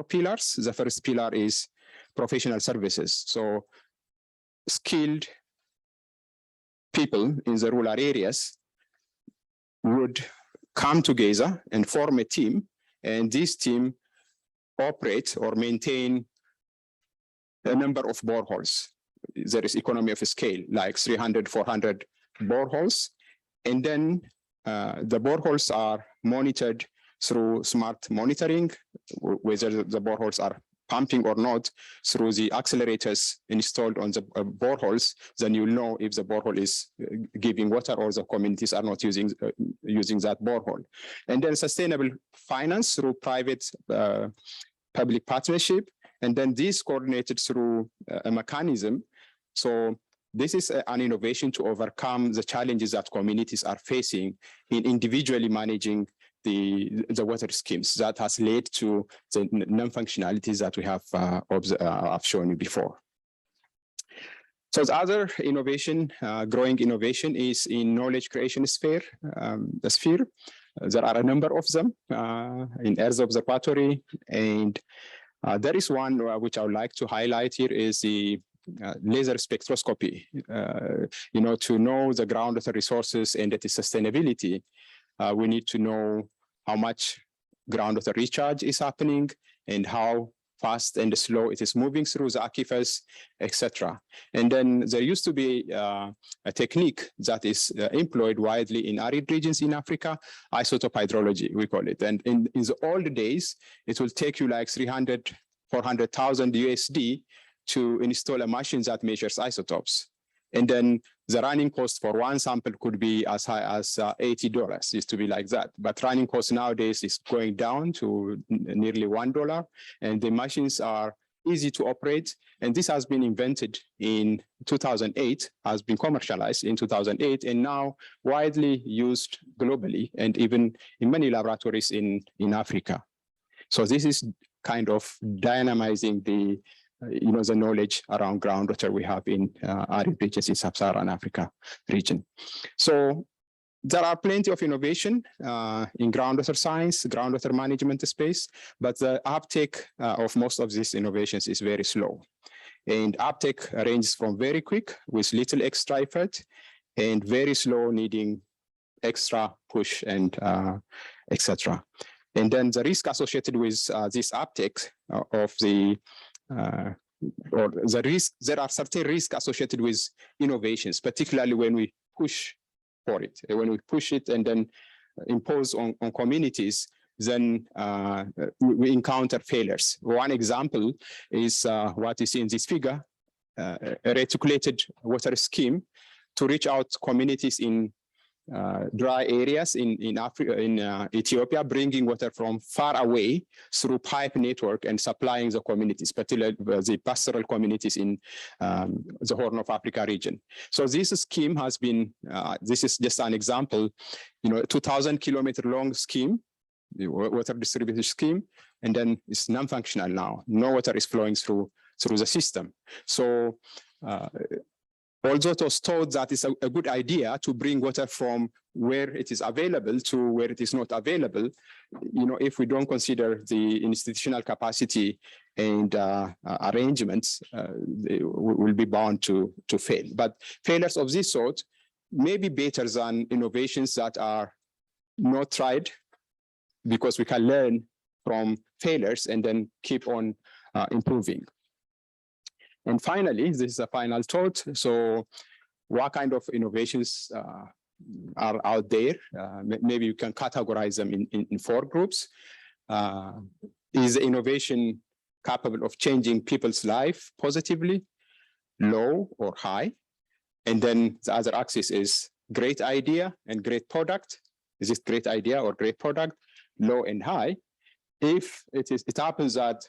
pillars. The first pillar is professional services. So skilled people in the rural areas would come together and form a team, and this team operate or maintain a number of boreholes. There is economy of scale, like 300, 400 boreholes. And then the boreholes are monitored through smart monitoring, whether the boreholes are pumping or not, through the accelerators installed on the boreholes. Then you'll know if the borehole is giving water or the communities are not using that borehole. And then sustainable finance through private public partnership. And then this coordinated through a mechanism. So this is an innovation to overcome the challenges that communities are facing in individually managing the water schemes. That has led to the non-functionalities that we have I've shown you before. So the other innovation, growing innovation, is in knowledge creation sphere. There are a number of them in Earth Observatory, and there is one which I would like to highlight here is the laser spectroscopy. To know the groundwater resources and its sustainability, we need to know how much groundwater recharge is happening and how fast and slow it is moving through the aquifers, etc. And then there used to be a technique that is employed widely in arid regions in Africa, isotope hydrology, we call it. And in the old days, it will take you like 300, 400,000 USD to install a machine that measures isotopes. And then the running cost for one sample could be as high as $80, used to be like that. But running cost nowadays is going down to nearly $1. And the machines are easy to operate. And this has been invented in 2008, has been commercialized in 2008, and now widely used globally and even in many laboratories in Africa. So this is kind of dynamizing the knowledge around groundwater we have in arid regions in sub-Saharan Africa region. So there are plenty of innovation in groundwater science, groundwater management space, but the uptake of most of these innovations is very slow. And uptake ranges from very quick with little extra effort and very slow, needing extra push and etc. And then the risk associated with this uptake of the or the risk, there are certain risks associated with innovations, particularly when we push for it. When we push it and then impose on communities, then we encounter failures. One example is what you see in this figure, a reticulated water scheme to reach out to communities in dry areas in Africa, in Ethiopia, bringing water from far away through pipe network and supplying the communities, particularly the pastoral communities in the Horn of Africa region. So this scheme has been, this is just an example, 2,000-kilometer long scheme, the water distribution scheme, and then it's non-functional now. No water is flowing through the system. So although it was thought that it's a good idea to bring water from where it is available to where it is not available, if we don't consider the institutional capacity and arrangements, they will be bound to fail. But failures of this sort may be better than innovations that are not tried, because we can learn from failures and then keep on improving. And finally, this is a final thought. So what kind of innovations are out there? Maybe you can categorize them in 4 groups. Is innovation capable of changing people's life positively, low or high? And then the other axis is great idea and great product. Is it great idea or great product, low and high? If it happens that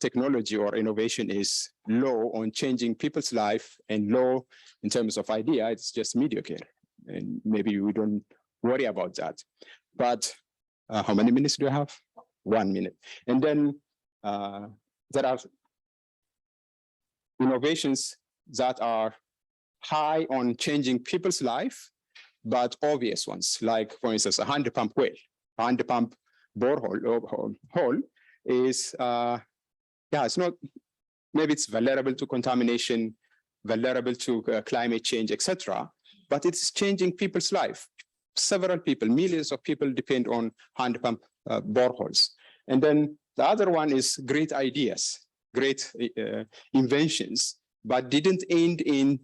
technology or innovation is low on changing people's life and low in terms of idea, it's just mediocre. And maybe we don't worry about that. But how many minutes do you have? 1 minute. And then there are innovations that are high on changing people's life, but obvious ones, like, for instance, a hand pump well. A hand pump hole is, it's not, maybe it's vulnerable to contamination, vulnerable to climate change, etc. But it's changing people's life. Several people, millions of people depend on hand pump boreholes. And then the other one is great ideas, great inventions, but didn't end in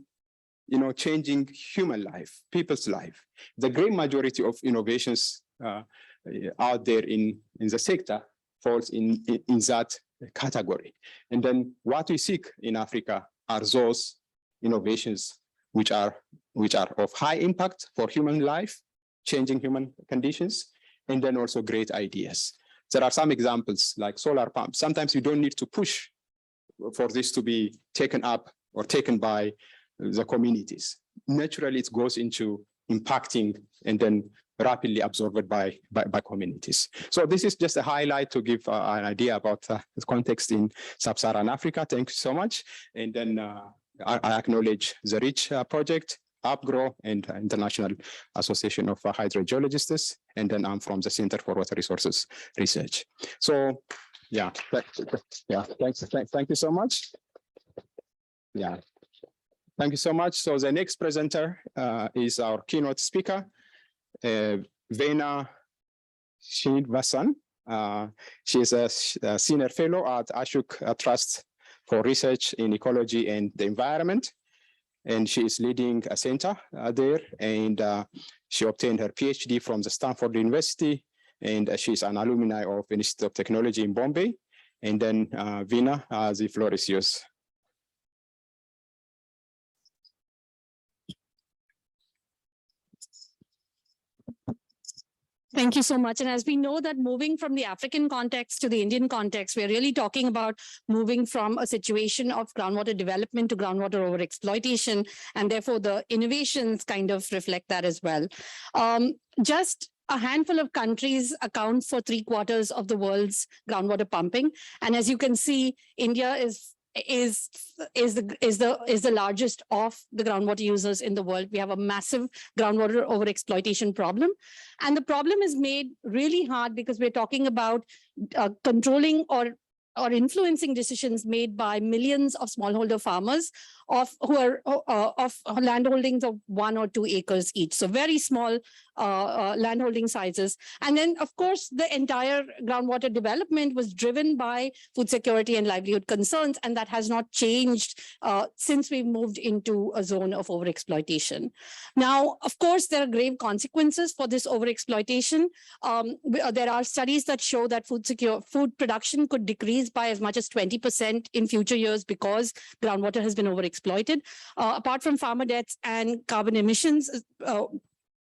changing human life, people's life. The great majority of innovations out there in the sector falls in that category. And then what we seek in Africa are those innovations which are of high impact for human life, changing human conditions, and then also great ideas. There are some examples like solar pumps. Sometimes you don't need to push for this to be taken up or taken by the communities. Naturally, it goes into impacting and then rapidly absorbed by communities. So this is just a highlight to give an idea about the context in Sub-Saharan Africa. Thank you so much. And then I acknowledge the REACH project, UPGROW, and International Association of Hydrogeologists. And then I'm from the Center for Water Resources Research. So yeah, thank you so much. Yeah. Thank you so much. So the next presenter is our keynote speaker, Veena Srinivasan. She is a senior fellow at Ashok Trust for Research in Ecology and the Environment. And she is leading a center there. And she obtained her PhD from the Stanford University. And she's an alumni of Institute of Technology in Bombay. And then Veena, the floor is yours. Thank you so much. And as we know that moving from the African context to the Indian context, we're really talking about moving from a situation of groundwater development to groundwater overexploitation. And therefore, the innovations kind of reflect that as well. Just a handful of countries account for 3/4 of the world's groundwater pumping. And as you can see, India is the largest of the groundwater users in the world. We have a massive groundwater overexploitation problem. And the problem is made really hard because we're talking about controlling or influencing decisions made by millions of smallholder farmers of landholdings of 1 or 2 acres each. So very small landholding sizes. And then, of course, the entire groundwater development was driven by food security and livelihood concerns, and that has not changed since we've moved into a zone of overexploitation. Now, of course, there are grave consequences for this overexploitation. There are studies that show that food production could decrease by as much as 20% in future years because groundwater has been overexploited. Apart from farmer deaths and carbon emissions,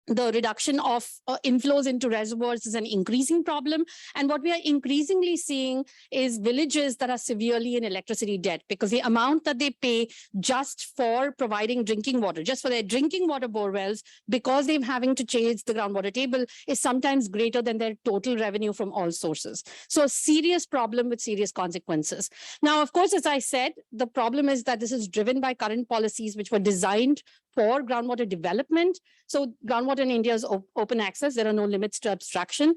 the reduction of inflows into reservoirs is an increasing problem. And what we are increasingly seeing is villages that are severely in electricity debt because the amount that they pay just for providing drinking water, just for their drinking water bore wells, because they're having to change the groundwater table, is sometimes greater than their total revenue from all sources. So a serious problem with serious consequences. Now, of course, as I said, the problem is that this is driven by current policies which were designed for groundwater development. So groundwater in India is open access. There are no limits to abstraction.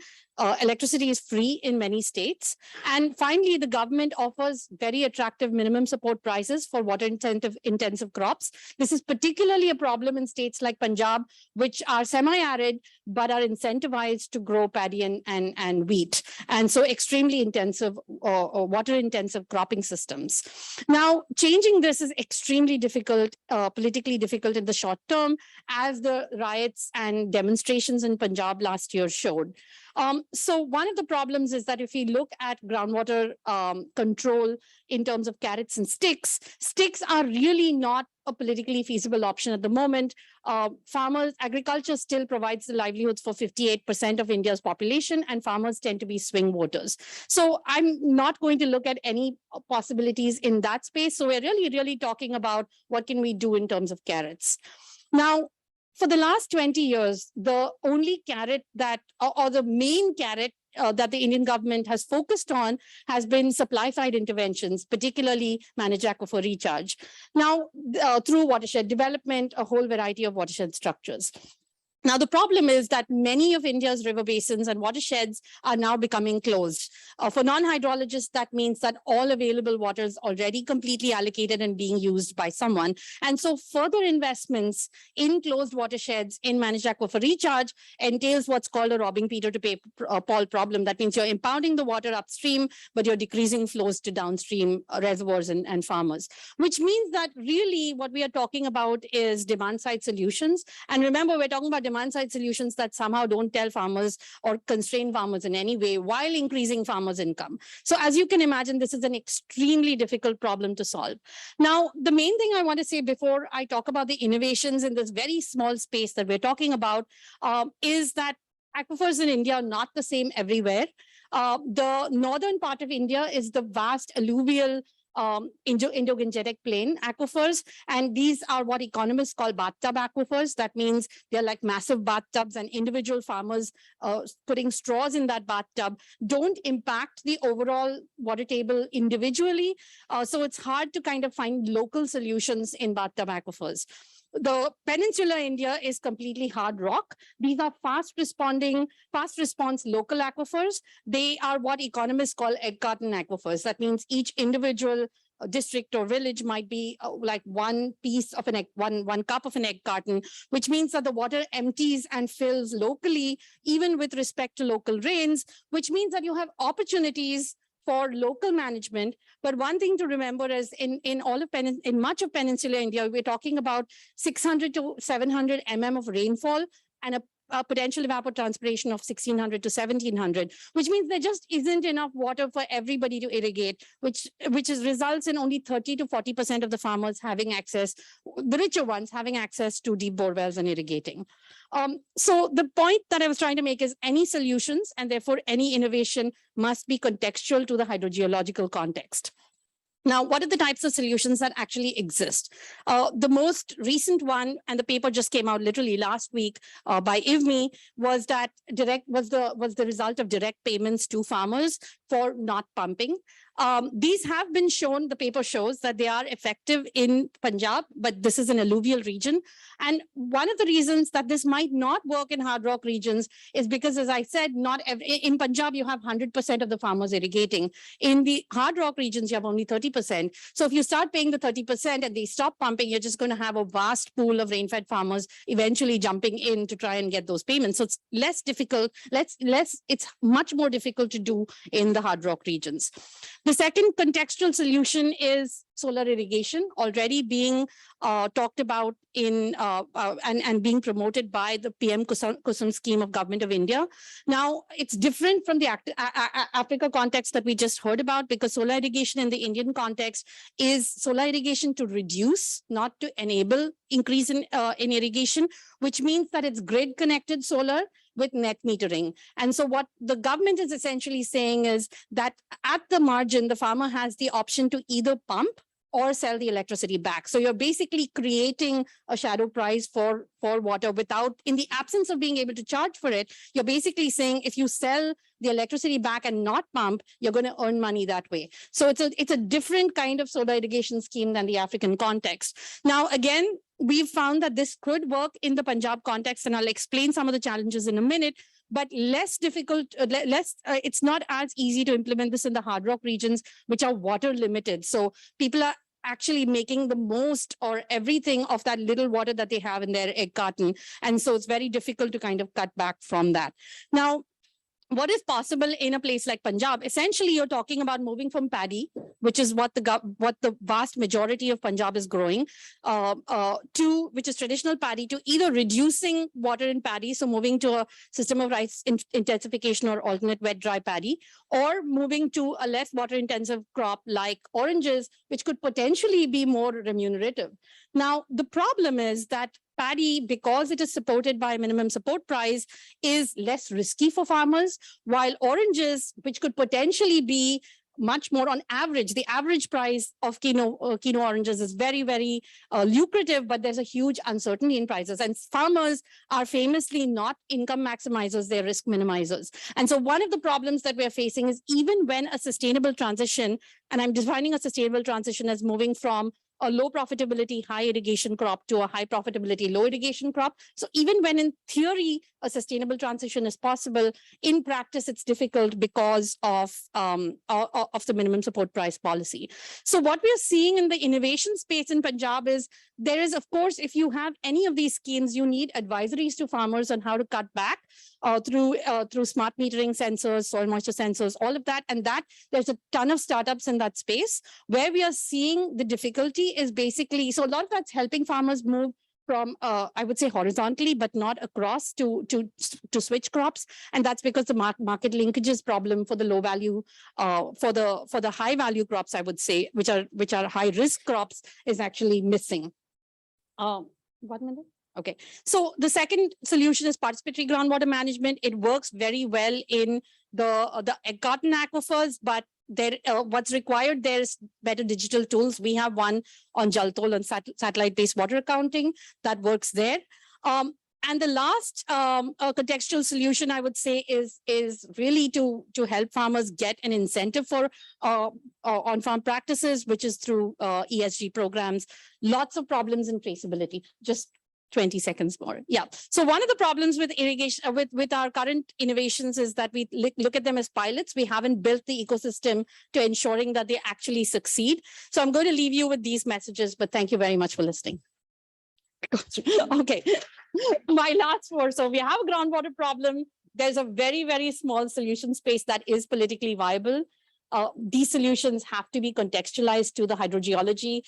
Electricity is free in many states. And finally, the government offers very attractive minimum support prices for water intensive crops. This is particularly a problem in states like Punjab, which are semi-arid, but are incentivized to grow paddy and wheat. And so extremely intensive or water intensive cropping systems. Now, changing this is extremely difficult, politically difficult in the short term, as the riots and demonstrations in Punjab last year showed. So one of the problems is that if we look at groundwater control in terms of carrots and sticks, sticks are really not a politically feasible option at the moment. Agriculture still provides the livelihoods for 58% of India's population, and farmers tend to be swing voters. So I'm not going to look at any possibilities in that space. So we're really talking about what can we do in terms of carrots. Now, for the last 20 years, the only carrot that, or the main carrot that the Indian government has focused on has been supply-side interventions, particularly managed aquifer recharge. Now, through watershed development, a whole variety of watershed structures. Now, the problem is that many of India's river basins and watersheds are now becoming closed. For non-hydrologists, that means that all available water is already completely allocated and being used by someone. And so further investments in closed watersheds in managed aquifer recharge entails what's called a robbing Peter to pay Paul problem. That means you're impounding the water upstream, but you're decreasing flows to downstream reservoirs and farmers, which means that really what we are talking about is demand-side solutions. And remember, we're talking about demand-side solutions that somehow don't tell farmers or constrain farmers in any way while increasing farmers' income. So as you can imagine, this is an extremely difficult problem to solve. Now, the main thing I want to say before I talk about the innovations in this very small space that we're talking about is that aquifers in India are not the same everywhere. The northern part of India is the vast alluvial Indo-Gangetic plain aquifers, and these are what economists call bathtub aquifers. That means they're like massive bathtubs, and individual farmers putting straws in that bathtub don't impact the overall water table individually. So it's hard to kind of find local solutions in bathtub aquifers. The peninsular India is completely hard rock. These are fast response local aquifers. They are what economists call egg carton aquifers. That means each individual district or village might be like one piece of an egg, one cup of an egg carton, which means that the water empties and fills locally, even with respect to local rains, which means that you have opportunities for local management. But one thing to remember is in much of peninsular India, we're talking about 600 to 700 mm of rainfall and a potential evapotranspiration of 1600 to 1700, which means there just isn't enough water for everybody to irrigate, which results in only 30 to 40% of the farmers having access, the richer ones having access to deep bore wells and irrigating. So the point that I was trying to make is any solutions, and therefore any innovation, must be contextual to the hydrogeological context. Now, what are the types of solutions that actually exist? The most recent one, and the paper just came out literally last week by IWMI, was that was the result of direct payments to farmers for not pumping. These have been shown, the paper shows that they are effective in Punjab, but this is an alluvial region. And one of the reasons that this might not work in hard rock regions is because, as I said, in Punjab, you have 100% of the farmers irrigating. In the hard rock regions, you have only 30%. So if you start paying the 30% and they stop pumping, you're just going to have a vast pool of rain-fed farmers eventually jumping in to try and get those payments. So it's less difficult, it's much more difficult to do in the hard rock regions. The second contextual solution is solar irrigation, already being talked about in and being promoted by the PM Kusum scheme of Government of India. Now, it's different from the Africa context that we just heard about, because solar irrigation in the Indian context is solar irrigation to reduce, not to enable increase in irrigation, which means that it's grid connected solar with net metering. And so what the government is essentially saying is that at the margin, the farmer has the option to either pump or sell the electricity back. So you're basically creating a shadow price for water without, in the absence of being able to charge for it, you're basically saying if you sell the electricity back and not pump, you're going to earn money that way. So it's a different kind of solar irrigation scheme than the African context. Now, again, we've found that this could work in the Punjab context, and I'll explain some of the challenges in a minute, but less difficult, it's not as easy to implement this in the hard rock regions, which are water limited. So people are actually making the most or everything of that little water that they have in their egg carton. And so it's very difficult to kind of cut back from that. Now, what is possible in a place like Punjab? Essentially, you're talking about moving from paddy, which is what the vast majority of Punjab is growing, to which is traditional paddy, to either reducing water in paddy, so moving to a system of rice intensification or alternate wet dry paddy, or moving to a less water intensive crop like oranges, which could potentially be more remunerative. Now, the problem is that paddy, because it is supported by a minimum support price, is less risky for farmers, while oranges, which could potentially be much more on average, the average price of kino oranges is very, very lucrative, but there's a huge uncertainty in prices. And farmers are famously not income maximizers, they're risk minimizers. And so one of the problems that we're facing is even when a sustainable transition, and I'm defining a sustainable transition as moving from a low profitability, high irrigation crop to a high profitability, low irrigation crop. So even when in theory, a sustainable transition is possible, in practice, it's difficult because of the minimum support price policy. So what we're seeing in the innovation space in Punjab is there is, of course, if you have any of these schemes, you need advisories to farmers on how to cut back through smart metering sensors, soil moisture sensors, all of that. And that there's a ton of startups in that space. Where we are seeing the difficulty is basically, so a lot of that's helping farmers move from, I would say horizontally, but not across to switch crops. And that's because the market linkages problem for the low value, for the high value crops, I would say, which are high risk crops, is actually missing. 1 minute. Okay, so the second solution is participatory groundwater management. It works very well in the cotton aquifers, but there, what's required there is better digital tools. We have one on Jaltol on satellite-based water accounting that works there. And the last contextual solution, I would say, is really to help farmers get an incentive for on-farm practices, which is through ESG programs. Lots of problems in traceability. Just 20 seconds more. Yeah. So one of the problems with irrigation, with our current innovations, is that we look at them as pilots. We haven't built the ecosystem to ensuring that they actually succeed. So I'm going to leave you with these messages, but thank you very much for listening. Okay. My last four. So we have a groundwater problem. There's a very, very small solution space that is politically viable. These solutions have to be contextualized to the hydrogeology,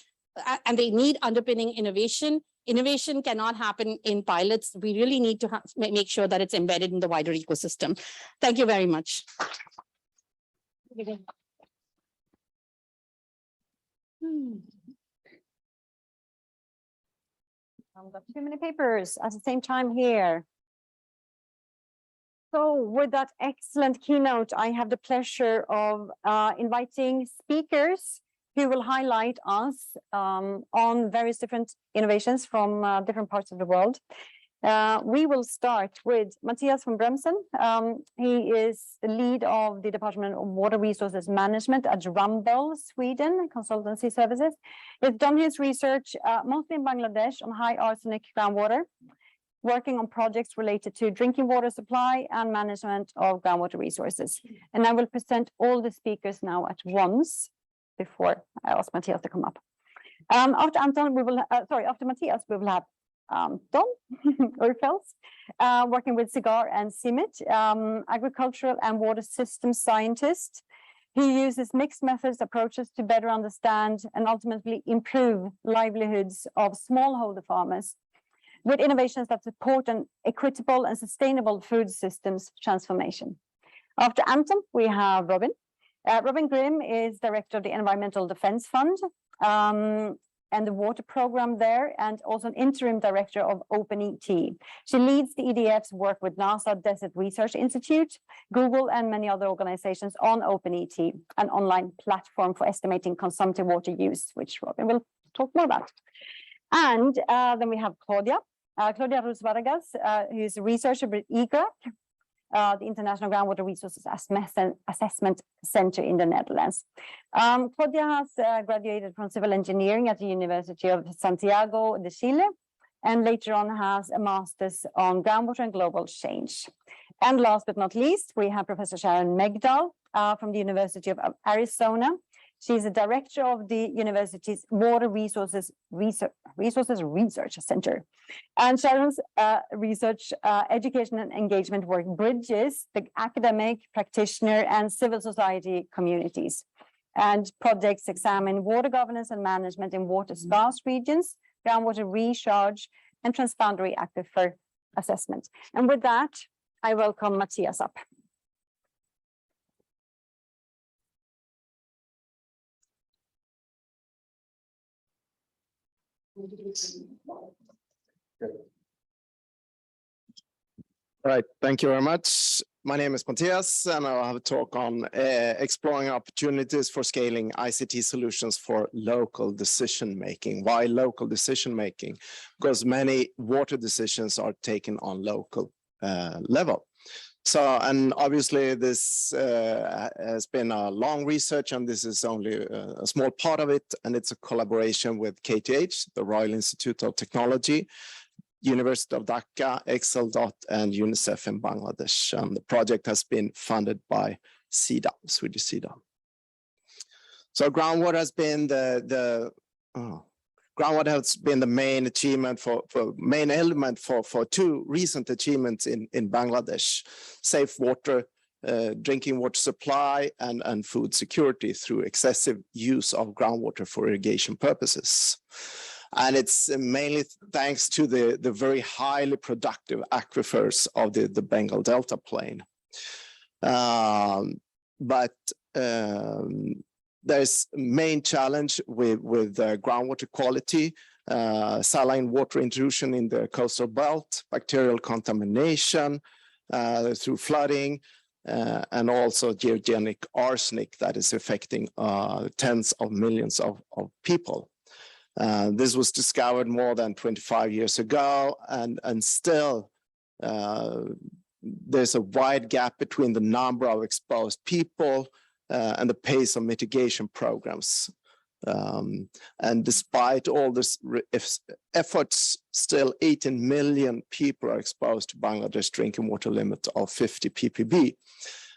and they need underpinning innovation. Innovation cannot happen in pilots. We really need to make sure that it's embedded in the wider ecosystem. Thank you very much. I've got too many papers at the same time here. So with that excellent keynote, I have the pleasure of inviting speakers who will highlight us on various different innovations from different parts of the world. We will start with Matthias von Bremsen. He is the lead of the Department of Water Resources Management at Rumble, Sweden, consultancy services. He's done his research mostly in Bangladesh on high arsenic groundwater, working on projects related to drinking water supply and management of groundwater resources. And I will present all the speakers now at once before I ask Matthias to come up. After Anton, after Matthias, we will have Don Urfels, working with Cigar and CIMIT, agricultural and water systems scientist. He uses mixed methods approaches to better understand and ultimately improve livelihoods of smallholder farmers with innovations that support an equitable and sustainable food systems transformation. After Anton, we have Robin. Robin Grimm is director of the Environmental Defense Fund and the water program there, and also an interim director of OpenET. She leads the EDF's work with NASA Desert Research Institute, Google, and many other organizations on OpenET, an online platform for estimating consumptive water use, which Robin will talk more about. And then we have Claudia Ruz Vargas, who is a researcher with IGRAC, the International Groundwater Resources Assessment Center in the Netherlands. Claudia has graduated from civil engineering at the University of Santiago de Chile, and later on has a master's on groundwater and global change. And last but not least, we have Professor Sharon Megdal from the University of Arizona. She's a director of the university's Water Resources Research Center. And Sharon's research, education and engagement work bridges the academic, practitioner, and civil society communities. And projects examine water governance and management in water-scarce regions, groundwater recharge, and transboundary aquifer assessment. And with that, I welcome Matthias up. All right, thank you very much. My name is Matthias, and I'll have a talk on exploring opportunities for scaling ICT solutions for local decision-making. Why local decision-making? Because many water decisions are taken on local level. So, and obviously this has been a long research, and this is only a small part of it, and it's a collaboration with KTH, the Royal Institute of Technology, University of Dhaka, Excel.dot, and UNICEF in Bangladesh. The project has been funded by SIDA, Swedish SIDA. So groundwater has been groundwater has been the main achievement main element for two recent achievements in Bangladesh: safe water, drinking water supply, and food security through excessive use of groundwater for irrigation purposes. And it's mainly thanks to the very highly productive aquifers of the Bengal Delta Plain. There's main challenge with groundwater quality, saline water intrusion in the coastal belt, bacterial contamination through flooding, and also geogenic arsenic that is affecting tens of millions of people. This was discovered more than 25 years ago, and still there's a wide gap between the number of exposed people and the pace of mitigation programs. And despite all this efforts, still 18 million people are exposed to Bangladesh drinking water limit of 50 ppb.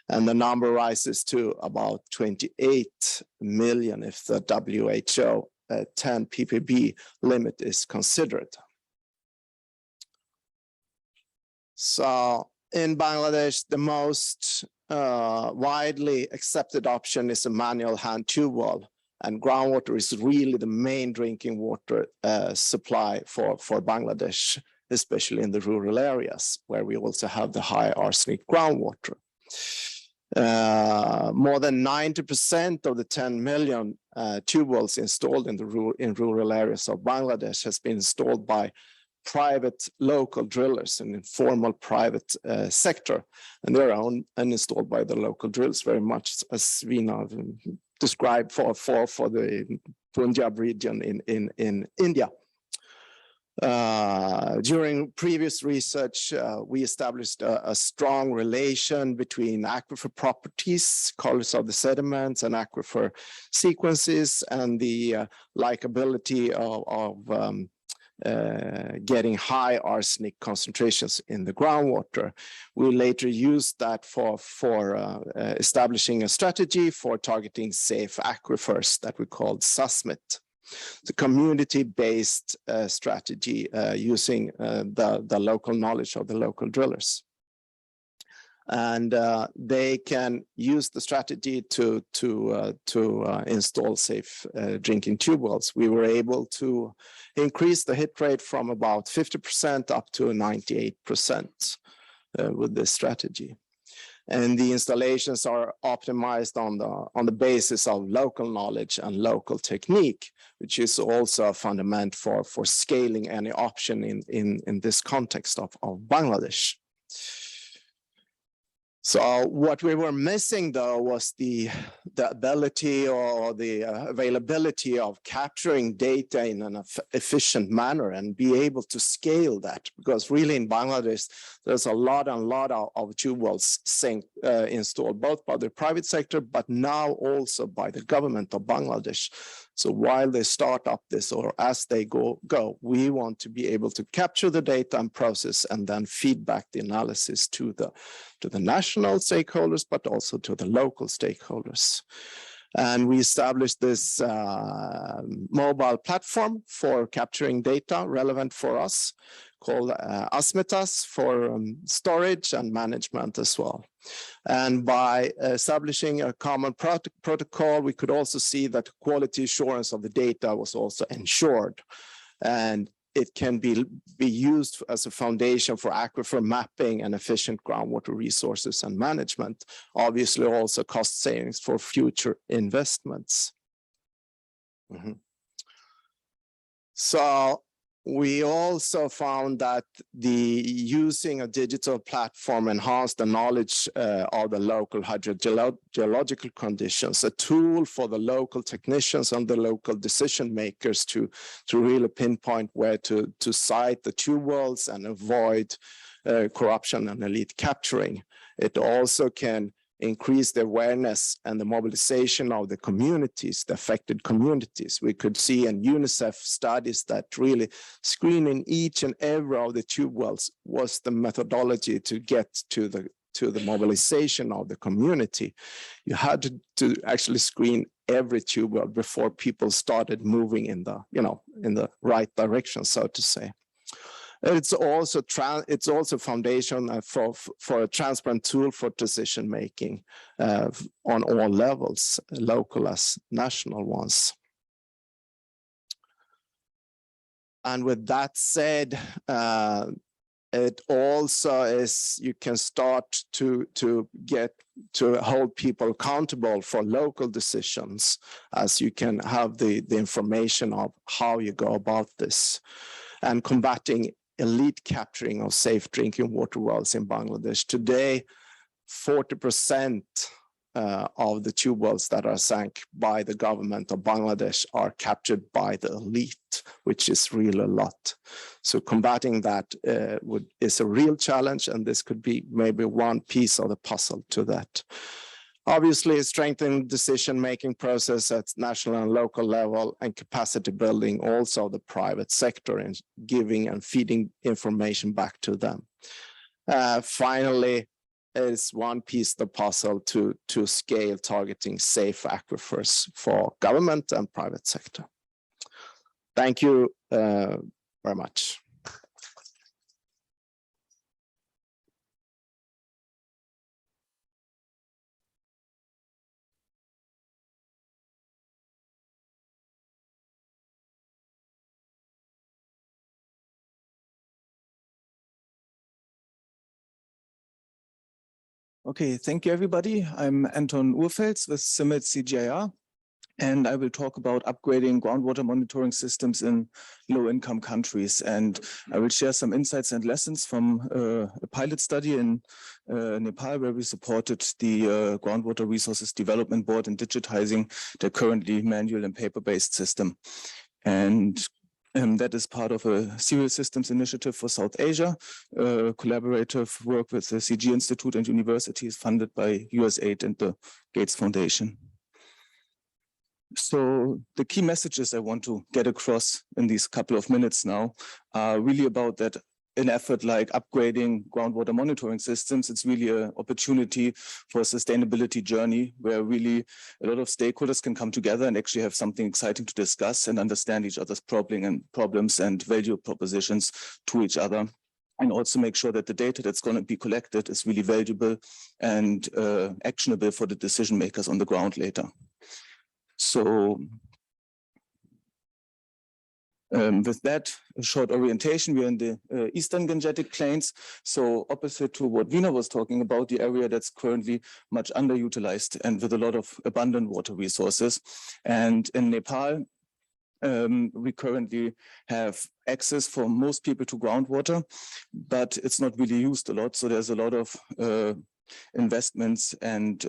And the number rises to about 28 million if the WHO 10 ppb limit is considered. So in Bangladesh, the most widely accepted option is a manual hand tube well, and groundwater is really the main drinking water supply for Bangladesh, especially in the rural areas where we also have the high arsenic groundwater. More than 90% of the 10 million tube wells installed in rural areas of Bangladesh has been installed by private local drillers and informal private sector, and they're owned and installed by the local drillers, very much as we now described for the Punjab region in India. During previous research, we established a strong relation between aquifer properties, colors of the sediments, and aquifer sequences, and the likability of getting high arsenic concentrations in the groundwater. We later used that for establishing a strategy for targeting safe aquifers that we called SUSMIT. The community-based strategy using the local knowledge of the local drillers. And they can use the strategy to install safe drinking tube wells. We were able to increase the hit rate from about 50% up to 98% with this strategy. And the installations are optimized on the basis of local knowledge and local technique, which is also a fundament for scaling any option in this context of Bangladesh. So what we were missing, though, was the ability or the availability of capturing data in an efficient manner and be able to scale that. Because really in Bangladesh, there's a lot of tube wells installed, both by the private sector, but now also by the government of Bangladesh. So while they start up this or as they go, we want to be able to capture the data and process and then feed back the analysis to the national stakeholders, but also to the local stakeholders. And we established this mobile platform for capturing data relevant for us, called Asmetas, for storage and management as well. And by establishing a common protocol, we could also see that quality assurance of the data was also ensured. And it can be used as a foundation for aquifer mapping and efficient groundwater resources and management. Obviously also cost savings for future investments. So we also found that the using a digital platform enhanced the knowledge of the local hydrogeological conditions, a tool for the local technicians and the local decision makers to really pinpoint where to site the tube wells and avoid corruption and elite capturing. It also can increase the awareness and the mobilization of the communities, the affected communities. We could see in UNICEF studies that really screening each and every of the tube wells was the methodology to get to the mobilization of the community. You had to actually screen every tube well before people started moving in the right direction, so to say. It's also foundation for a transparent tool for decision making on all levels, local as national ones. And with that said, it also is, you can start to hold people accountable for local decisions, as you can have the information of how you go about this, and combating elite capturing of safe drinking water wells in Bangladesh. Today, 40% of the tube wells that are sank by the government of Bangladesh are captured by the elite, which is really a lot. So combating that is a real challenge, and this could be maybe one piece of the puzzle to that. Obviously, strengthening decision-making process at national and local level, and capacity building also the private sector and giving and feeding information back to them. Finally, is one piece of the puzzle to scale targeting safe aquifers for government and private sector. Thank you very much. Okay, thank you, everybody. I'm Anton Urfels with CIMMET CGIAR, and I will talk about upgrading groundwater monitoring systems in low-income countries. And I will share some insights and lessons from a pilot study in Nepal, where we supported the Groundwater Resources Development Board in digitizing their currently manual and paper-based system. And that is part of a SIWI systems initiative for South Asia, collaborative work with the CG Institute and universities funded by USAID and the Gates Foundation. So the key messages I want to get across in these couple of minutes now are really about that an effort like upgrading groundwater monitoring systems, it's really an opportunity for a sustainability journey where really a lot of stakeholders can come together and actually have something exciting to discuss and understand each other's problems and value propositions to each other. And also make sure that the data that's going to be collected is really valuable and actionable for the decision makers on the ground later. So with that short orientation, we are in the Eastern Gangetic Plains. So opposite to what Veena was talking about, the area that's currently much underutilized and with a lot of abundant water resources. And in Nepal, we currently have access for most people to groundwater, but it's not really used a lot. So there's a lot of investments and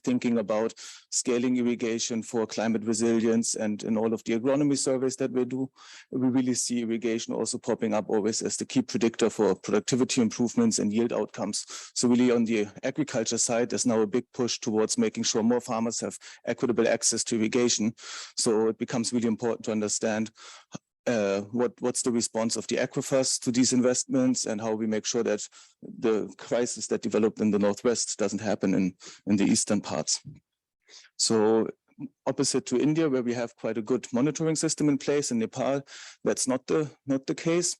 thinking about scaling irrigation for climate resilience. And in all of the agronomy surveys that we do, we really see irrigation also popping up always as the key predictor for productivity improvements and yield outcomes. So really on the agriculture side, there's now a big push towards making sure more farmers have equitable access to irrigation. So it becomes really important to understand what's the response of the aquifers to these investments and how we make sure that the crisis that developed in the Northwest doesn't happen in the eastern parts. So opposite to India, where we have quite a good monitoring system in place, in Nepal, that's not the case.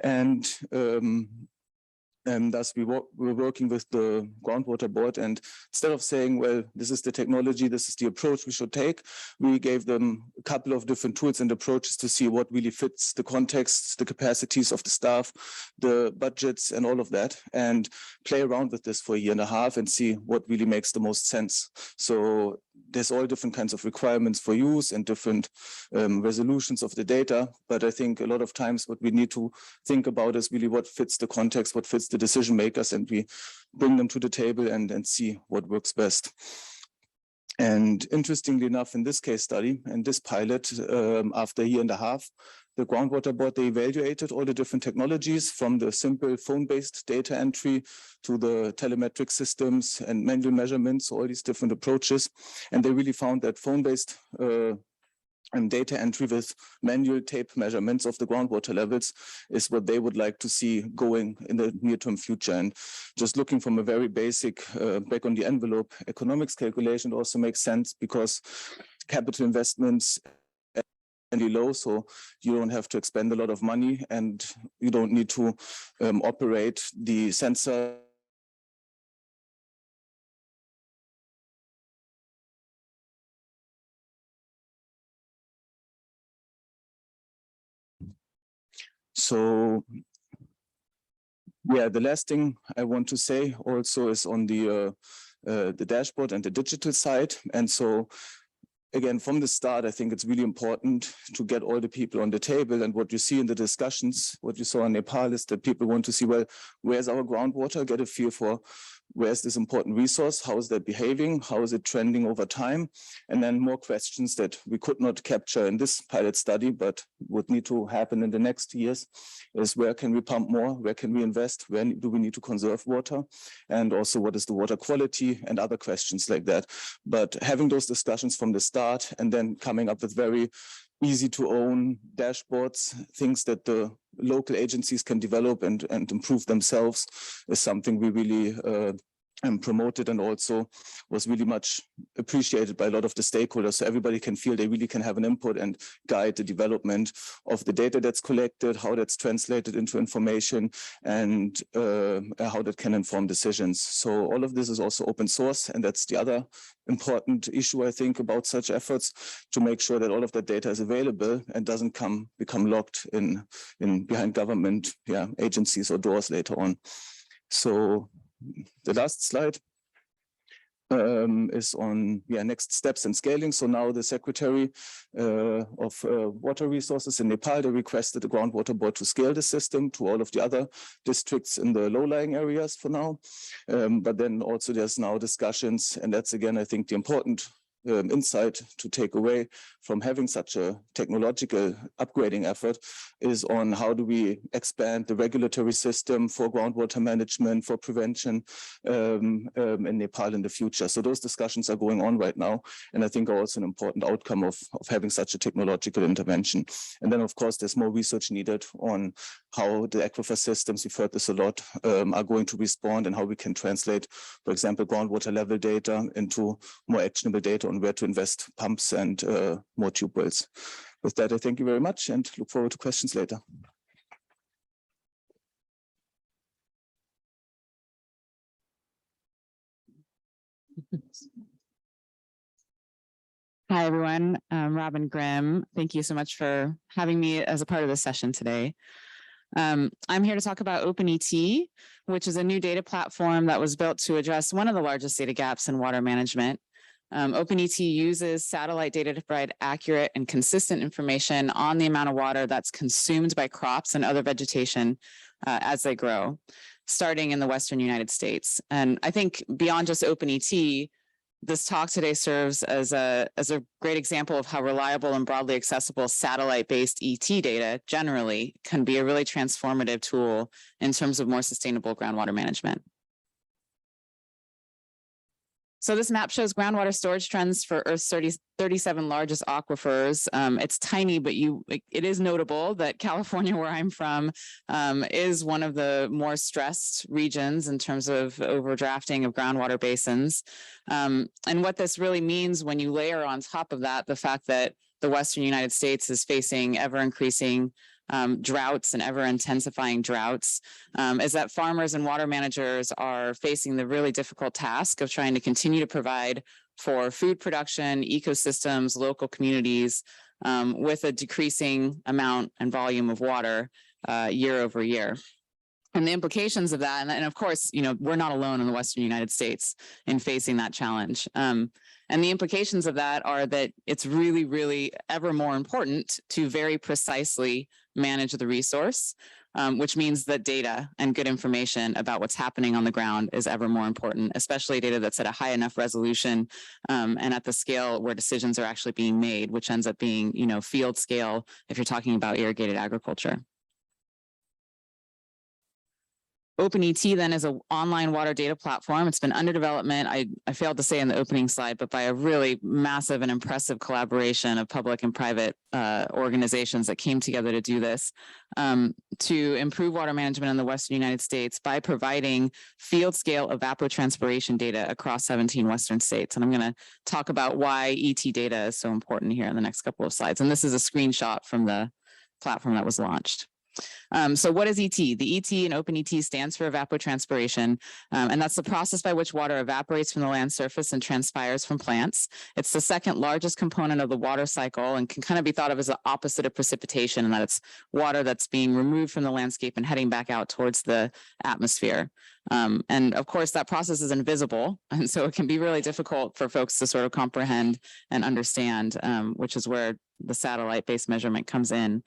And thus we're working with the groundwater board, and instead of saying, well, this is the technology, this is the approach we should take, we gave them a couple of different tools and approaches to see what really fits the context, the capacities of the staff, the budgets and all of that, and play around with this for a year and a half and see what really makes the most sense. So there's all different kinds of requirements for use and different resolutions of the data. But I think a lot of times what we need to think about is really what fits the context, what fits the decision makers, and we bring them to the table and see what works best. And interestingly enough, in this case study and this pilot, after a year and a half, the groundwater board, they evaluated all the different technologies from the simple phone-based data entry to the telemetric systems and manual measurements, all these different approaches. And they really found that phone-based and data entry with manual tape measurements of the groundwater levels is what they would like to see going in the near-term future. And just looking from a very basic back on the envelope economics calculation also makes sense, because capital investments are really low, so you don't have to expend a lot of money and you don't need to operate the sensor. So, yeah, the last thing I want to say also is on the dashboard and the digital side. And so, again, from the start, I think it's really important to get all the people on the table. And what you see in the discussions, what you saw in Nepal, is that people want to see, well, where's our groundwater? Get a feel for where's this important resource? How is that behaving? How is it trending over time? And then more questions that we could not capture in this pilot study, but would need to happen in the next years is, where can we pump more? Where can we invest? Where do we need to conserve water? And also, what is the water quality and other questions like that. But having those discussions from the start and then coming up with very easy to own dashboards, things that the local agencies can develop and improve themselves, is something we really promoted, and also was really much appreciated by a lot of the stakeholders. So everybody can feel they really can have an input and guide the development of the data that's collected, how that's translated into information, and how that can inform decisions. So all of this is also open source, and that's the other important issue, I think, about such efforts, to make sure that all of that data is available and doesn't become locked in behind government agencies or doors later on. So the last slide is on next steps and scaling. So now the Secretary of Water Resources in Nepal, they requested the groundwater board to scale the system to all of the other districts in the low-lying areas for now. But then also there's now discussions, and that's again, I think, the important insight to take away from having such a technological upgrading effort, is on how do we expand the regulatory system for groundwater management, for prevention in Nepal in the future. So those discussions are going on right now, and I think are also an important outcome of having such a technological intervention. And then, of course, there's more research needed on how the aquifer systems, we've heard this a lot, are going to respond, and how we can translate, for example, groundwater level data into more actionable data on where to invest pumps and more tube wells. With that, I thank you very much and look forward to questions later. Hi, everyone. I'm Robin Grimm. Thank you so much for having me as a part of this session today. I'm here to talk about OpenET, which is a new data platform that was built to address one of the largest data gaps in water management. OpenET uses satellite data to provide accurate and consistent information on the amount of water that's consumed by crops and other vegetation as they grow, starting in the Western United States. And I think beyond just OpenET, this talk today serves as a great example of how reliable and broadly accessible satellite-based ET data generally can be a really transformative tool in terms of more sustainable groundwater management. So this map shows groundwater storage trends for Earth's 37 largest aquifers. It's tiny, but it is notable that California, where I'm from, is one of the more stressed regions in terms of overdrafting of groundwater basins. And what this really means, when you layer on top of that the fact that the Western United States is facing ever-increasing droughts and ever-intensifying droughts, is that farmers and water managers are facing the really difficult task of trying to continue to provide for food production, ecosystems, local communities, with a decreasing amount and volume of water year over year. And the implications of that, and of course, we're not alone in the Western United States in facing that challenge. And the implications of that are that it's really, really ever more important to very precisely manage the resource, which means that data and good information about what's happening on the ground is ever more important, especially data that's at a high enough resolution and at the scale where decisions are actually being made, which ends up being, field scale if you're talking about irrigated agriculture. OpenET then is an online water data platform. It's been under development. I failed to say in the opening slide, but by a really massive and impressive collaboration of public and private organizations that came together to do this, to improve water management in the Western United States by providing field scale evapotranspiration data across 17 Western states. And I'm going to talk about why ET data is so important here in the next couple of slides. And this is a screenshot from the platform that was launched. So what is ET? The ET in OpenET stands for evapotranspiration, and that's the process by which water evaporates from the land surface and transpires from plants. It's the second largest component of the water cycle and can kind of be thought of as the opposite of precipitation, in that it's water that's being removed from the landscape and heading back out towards the atmosphere. And of course, that process is invisible, and so it can be really difficult for folks to sort of comprehend and understand, which is where the satellite-based measurement comes in.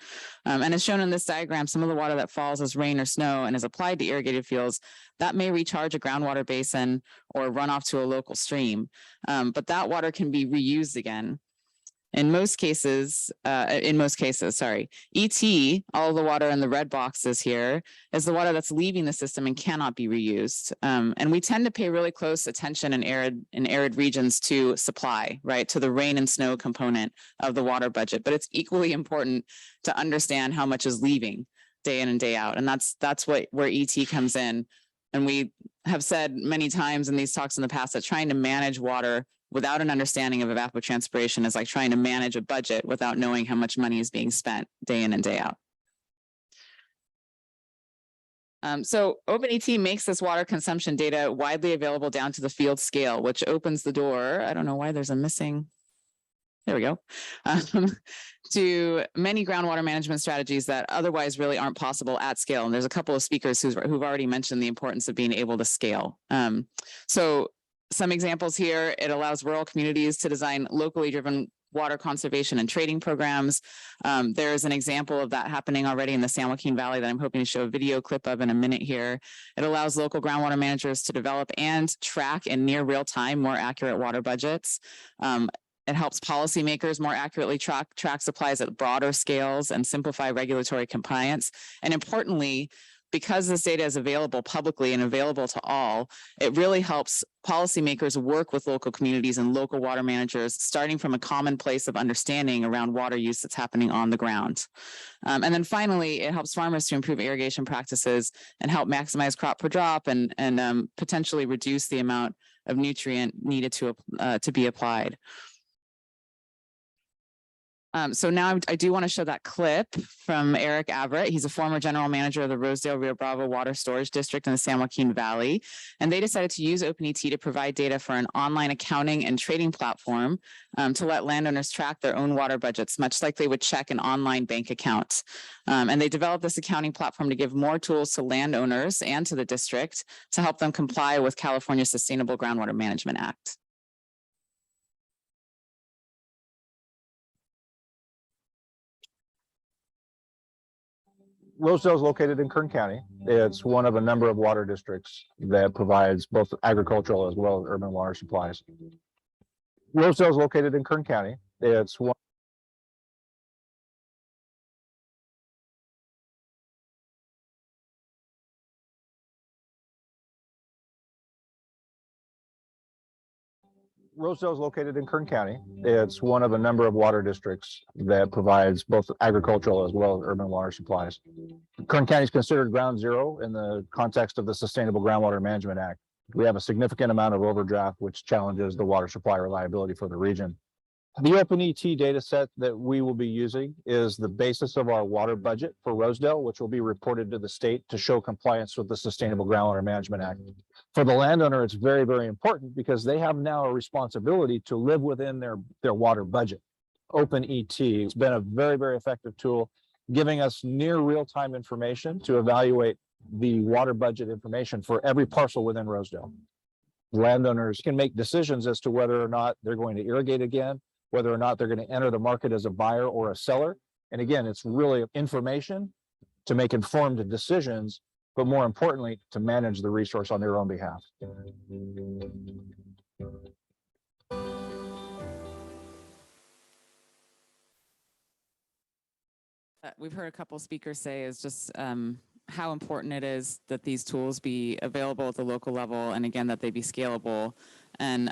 And as shown in this diagram, some of the water that falls as rain or snow and is applied to irrigated fields, that may recharge a groundwater basin or run off to a local stream. But that water can be reused again. In most cases, sorry, ET, all the water in the red boxes here, is the water that's leaving the system and cannot be reused. And we tend to pay really close attention in arid regions to supply, right, to the rain and snow component of the water budget. But it's equally important to understand how much is leaving day in and day out. And that's where ET comes in. And we have said many times in these talks in the past that trying to manage water without an understanding of evapotranspiration is like trying to manage a budget without knowing how much money is being spent day in and day out. So OpenET makes this water consumption data widely available down to the field scale, which opens the door. I don't know why there's a missing. There we go. To many groundwater management strategies that otherwise really aren't possible at scale. And there's a couple of speakers who've already mentioned the importance of being able to scale. So some examples here: it allows rural communities to design locally driven water conservation and trading programs. There's an example of that happening already in the San Joaquin Valley that I'm hoping to show a video clip of in a minute here. It allows local groundwater managers to develop and track in near real time more accurate water budgets. It helps policymakers more accurately track supplies at broader scales and simplify regulatory compliance. And importantly, because this data is available publicly and available to all, it really helps policymakers work with local communities and local water managers, starting from a common place of understanding around water use that's happening on the ground. And then finally, it helps farmers to improve irrigation practices and help maximize crop per drop and potentially reduce the amount of nutrient needed to be applied. So now I do want to show that clip from Eric Averett. He's a former general manager of the Rosedale-Rio Bravo Water Storage District in the San Joaquin Valley. And they decided to use OpenET to provide data for an online accounting and trading platform to let landowners track their own water budgets, much like they would check an online bank account. And they developed this accounting platform to give more tools to landowners and to the district to help them comply with California's Sustainable Groundwater Management Act. Rosedale is located in Kern County. It's one of a number of water districts that provides both agricultural as well as urban water supplies. Rosedale is located in Kern County. It's one. Rosedale is located in Kern County. It's one of a number of water districts that provides both agricultural as well as urban water supplies. Kern County is considered ground zero in the context of the Sustainable Groundwater Management Act. We have a significant amount of overdraft, which challenges the water supply reliability for the region. The OpenET data set that we will be using is the basis of our water budget for Rosedale, which will be reported to the state to show compliance with the Sustainable Groundwater Management Act. For the landowner, it's very, very important because they have now a responsibility to live within their water budget. OpenET has been a very, very effective tool, giving us near real-time information to evaluate the water budget information for every parcel within Rosedale. Landowners can make decisions as to whether or not they're going to irrigate again, whether or not they're going to enter the market as a buyer or a seller. And again, it's really information to make informed decisions, but more importantly, to manage the resource on their own behalf. We've heard a couple speakers say is just how important it is that these tools be available at the local level, and again, that they be scalable, and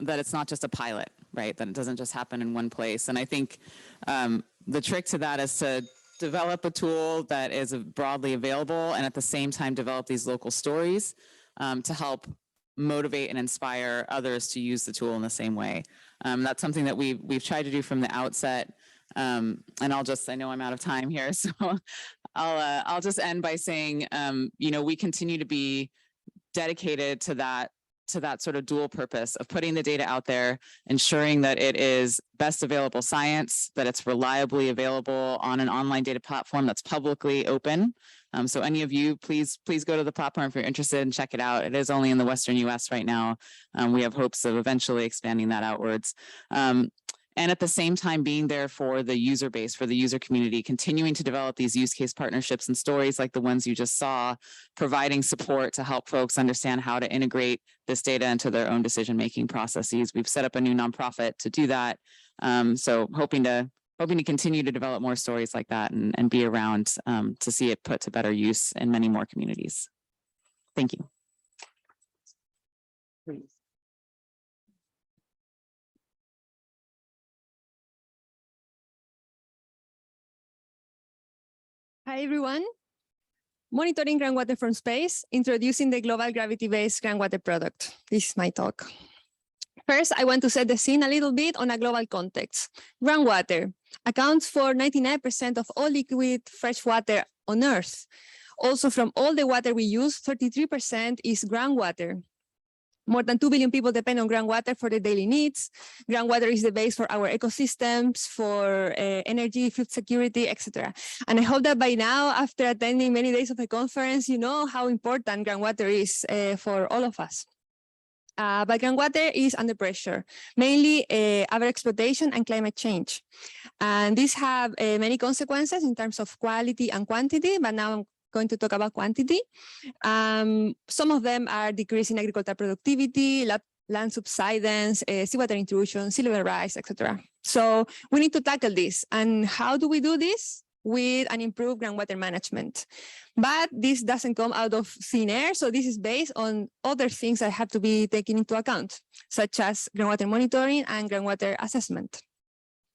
that it's not just a pilot, right? That it doesn't just happen in one place. And I think the trick to that is to develop a tool that is broadly available, and at the same time develop these local stories to help motivate and inspire others to use the tool in the same way. That's something that we've tried to do from the outset. And I know I'm out of time here, so I'll just end by saying, we continue to be dedicated to that sort of dual purpose of putting the data out there, ensuring that it is best available science, that it's reliably available on an online data platform that's publicly open. So any of you, please go to the platform if you're interested and check it out. It is only in the Western US right now. We have hopes of eventually expanding that outwards. And at the same time being there for the user base, for the user community, continuing to develop these use case partnerships and stories like the ones you just saw, providing support to help folks understand how to integrate this data into their own decision-making processes. We've set up a new nonprofit to do that. So hoping to continue to develop more stories like that and be around to see it put to better use in many more communities. Thank you. Please. Hi, everyone. Monitoring groundwater from space, introducing the global gravity-based groundwater product. This is my talk. First, I want to set the scene a little bit on a global context. Groundwater accounts for 99% of all liquid fresh water on Earth. Also, from all the water we use, 33% is groundwater. More than 2 billion people depend on groundwater for their daily needs. Groundwater is the base for our ecosystems, for energy, food security, etc. And I hope that by now, after attending many days of the conference, you know how important groundwater is for all of us. But groundwater is under pressure, mainly overexploitation and climate change. And these have many consequences in terms of quality and quantity, but now I'm going to talk about quantity. Some of them are decreasing agricultural productivity, land subsidence, seawater intrusion, sea level rise, etc. So we need to tackle this. And how do we do this? With an improved groundwater management. But this doesn't come out of thin air. So this is based on other things that have to be taken into account, such as groundwater monitoring and groundwater assessment.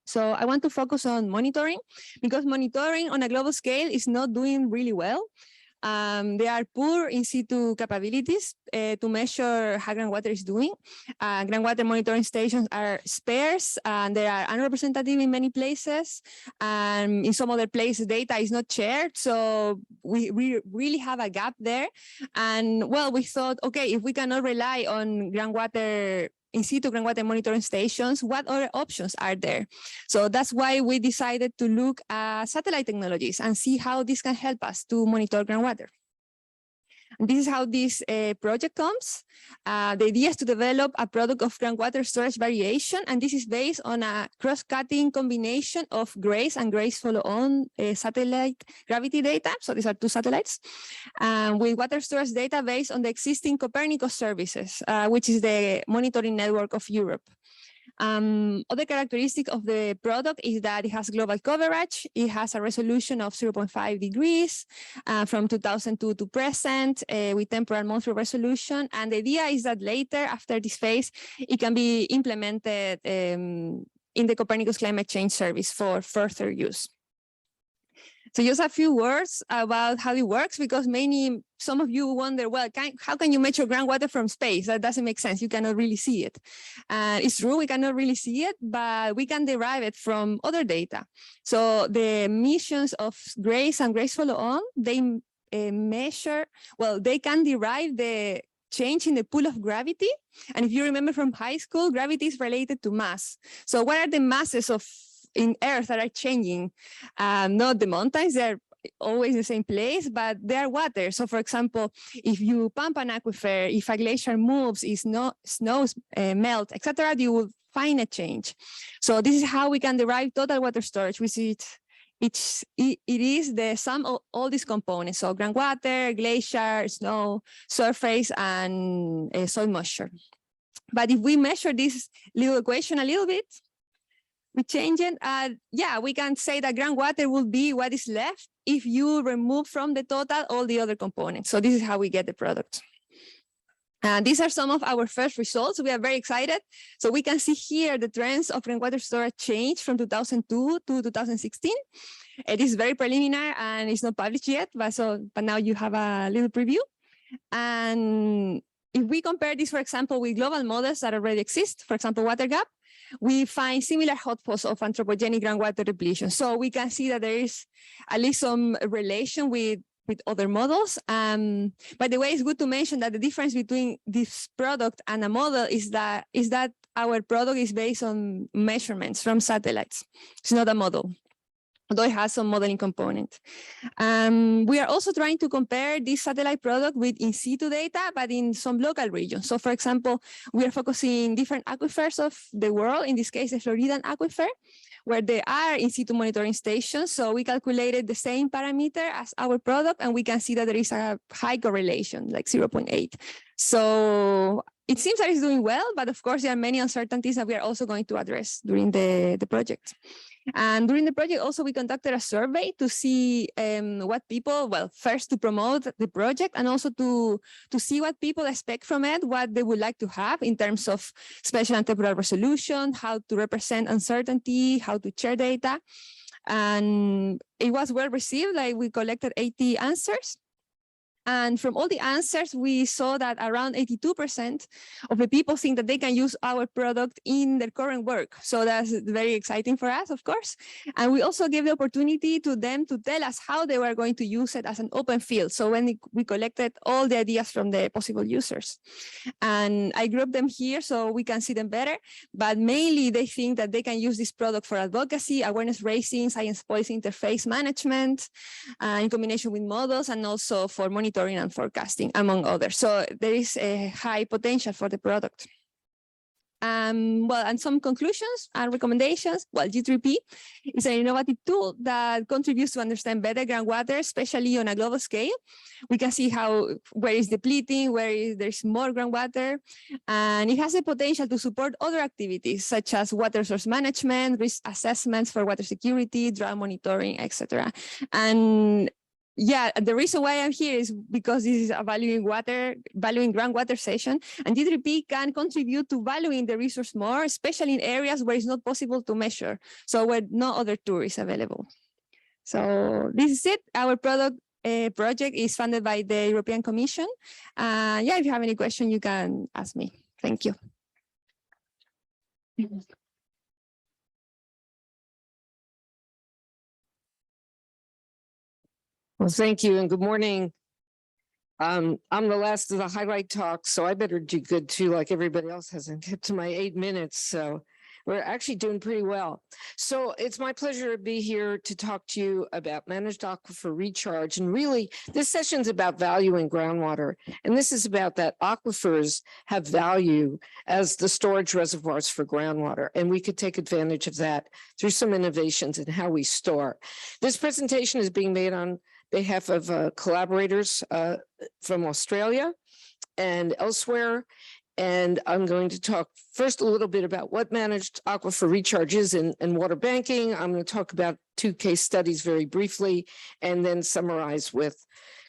So I want to focus on monitoring, because monitoring on a global scale is not doing really well. There are poor in situ capabilities to measure how groundwater is doing. Groundwater monitoring stations are sparse, and they are unrepresentative in many places. And in some other places, data is not shared. So we really have a gap there. And well, we thought, okay, if we cannot rely on groundwater in situ groundwater monitoring stations, what other options are there? So that's why we decided to look at satellite technologies and see how this can help us to monitor groundwater. And this is how this project comes. The idea is to develop a product of groundwater storage variation, and this is based on a cross-cutting combination of GRACE and GRACE follow-on satellite gravity data. So these are two satellites, with water storage data based on the existing Copernicus services, which is the monitoring network of Europe. Other characteristic of the product is that it has global coverage. It has a resolution of 0.5 degrees from 2002 to present with temporal monthly resolution. And the idea is that later, after this phase, it can be implemented in the Copernicus Climate Change Service for further use. So just a few words about how it works, because some of you wonder, well, how can you measure groundwater from space? That doesn't make sense. You cannot really see it. It's true, we cannot really see it, but we can derive it from other data. So the missions of GRACE and GRACE follow-on, they measure, well, they can derive the change in the pull of gravity. And if you remember from high school, gravity is related to mass. So what are the masses in Earth that are changing? Not the mountains, they're always the same place, but they are water. So for example, if you pump an aquifer, if a glacier moves, if snows melt, etc., you will find a change. So this is how we can derive total water storage, which it is the sum of all these components. So groundwater, glacier, snow, surface, and soil moisture. But if we measure this little equation a little bit, we change it. Yeah, we can say that groundwater will be what is left if you remove from the total all the other components. So this is how we get the product. And these are some of our first results. We are very excited. So we can see here the trends of groundwater storage change from 2002 to 2016. It is very preliminary and it's not published yet, but now you have a little preview. And if we compare this, for example, with global models that already exist, for example, water gap, we find similar hotspots of anthropogenic groundwater depletion. So we can see that there is at least some relation with other models. By the way, it's good to mention that the difference between this product and a model is that our product is based on measurements from satellites. It's not a model, although it has some modeling component. We are also trying to compare this satellite product with in situ data, but in some local regions. So for example, we are focusing different aquifers of the world, in this case, the Floridan aquifer, where there are in situ monitoring stations. So we calculated the same parameter as our product, and we can see that there is a high correlation, like 0.8. So it seems that it's doing well, but of course, there are many uncertainties that we are also going to address during the project. And during the project, also, we conducted a survey to see what people, well, first to promote the project and also to see what people expect from it, what they would like to have in terms of spatial and temporal resolution, how to represent uncertainty, how to share data. And it was well received, like we collected 80 answers. And from all the answers, we saw that around 82% of the people think that they can use our product in their current work. So that's very exciting for us, of course. And we also gave the opportunity to them to tell us how they were going to use it as an open field. So when we collected all the ideas from the possible users. And I grouped them here so we can see them better. But mainly they think that they can use this product for advocacy, awareness raising, science policy interface management, in combination with models, and also for monitoring and forecasting, among others. So there is a high potential for the product. Well, and some conclusions and recommendations. Well, G3P is an innovative tool that contributes to understand better groundwater, especially on a global scale. We can see where it's depleting, there's more groundwater, and it has the potential to support other activities such as water source management, risk assessments for water security, drought monitoring, etc. And yeah, the reason why I'm here is because this is a valuing groundwater session, and G3P can contribute to valuing the resource more, especially in areas where it's not possible to measure, so where no other tool is available. So this is it. Our project is funded by the European Commission. Yeah, if you have any question, you can ask me. Thank you. Well, thank you and good morning. I'm the last of the highlight talks, so I better do good too, like everybody else hasn't kept to my 8 minutes. So we're actually doing pretty well. So it's my pleasure to be here to talk to you about managed aquifer recharge. And really, this session is about valuing groundwater. And this is about that aquifers have value as the storage reservoirs for groundwater. And we could take advantage of that through some innovations in how we store. This presentation is being made on behalf of collaborators from Australia and elsewhere. And I'm going to talk first a little bit about what managed aquifer recharge is in water banking. I'm going to talk about 2 case studies very briefly, and then summarize with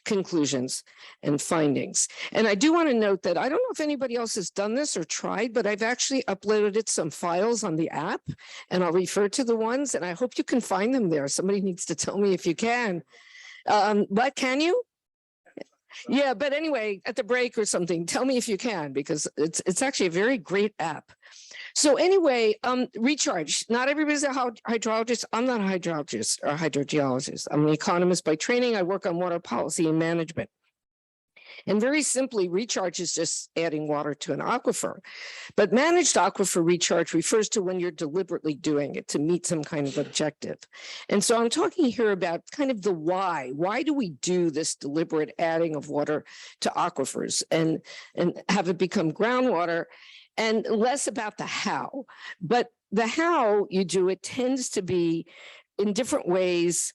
conclusions and findings. And I do want to note that I don't know if anybody else has done this or tried, but I've actually uploaded some files on the app, and I'll refer to the ones, and I hope you can find them there. Somebody needs to tell me if you can. But can you? Yeah, but anyway, at the break or something, tell me if you can, because it's actually a very great app. So anyway, recharge. Not everybody's a hydrologist. I'm not a hydrologist or hydrogeologist. I'm an economist by training. I work on water policy and management. And very simply, recharge is just adding water to an aquifer. But managed aquifer recharge refers to when you're deliberately doing it to meet some kind of objective. And so I'm talking here about kind of the why. Why do we do this deliberate adding of water to aquifers and have it become groundwater, and less about the how? But the how you do it tends to be in different ways,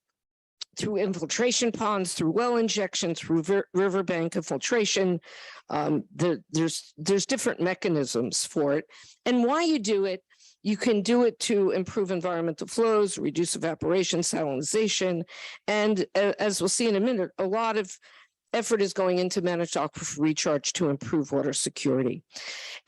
through infiltration ponds, through well injection, through riverbank infiltration. There's different mechanisms for it. And why you do it, you can do it to improve environmental flows, reduce evaporation, salinization. And as we'll see in a minute, a lot of effort is going into managed aquifer recharge to improve water security.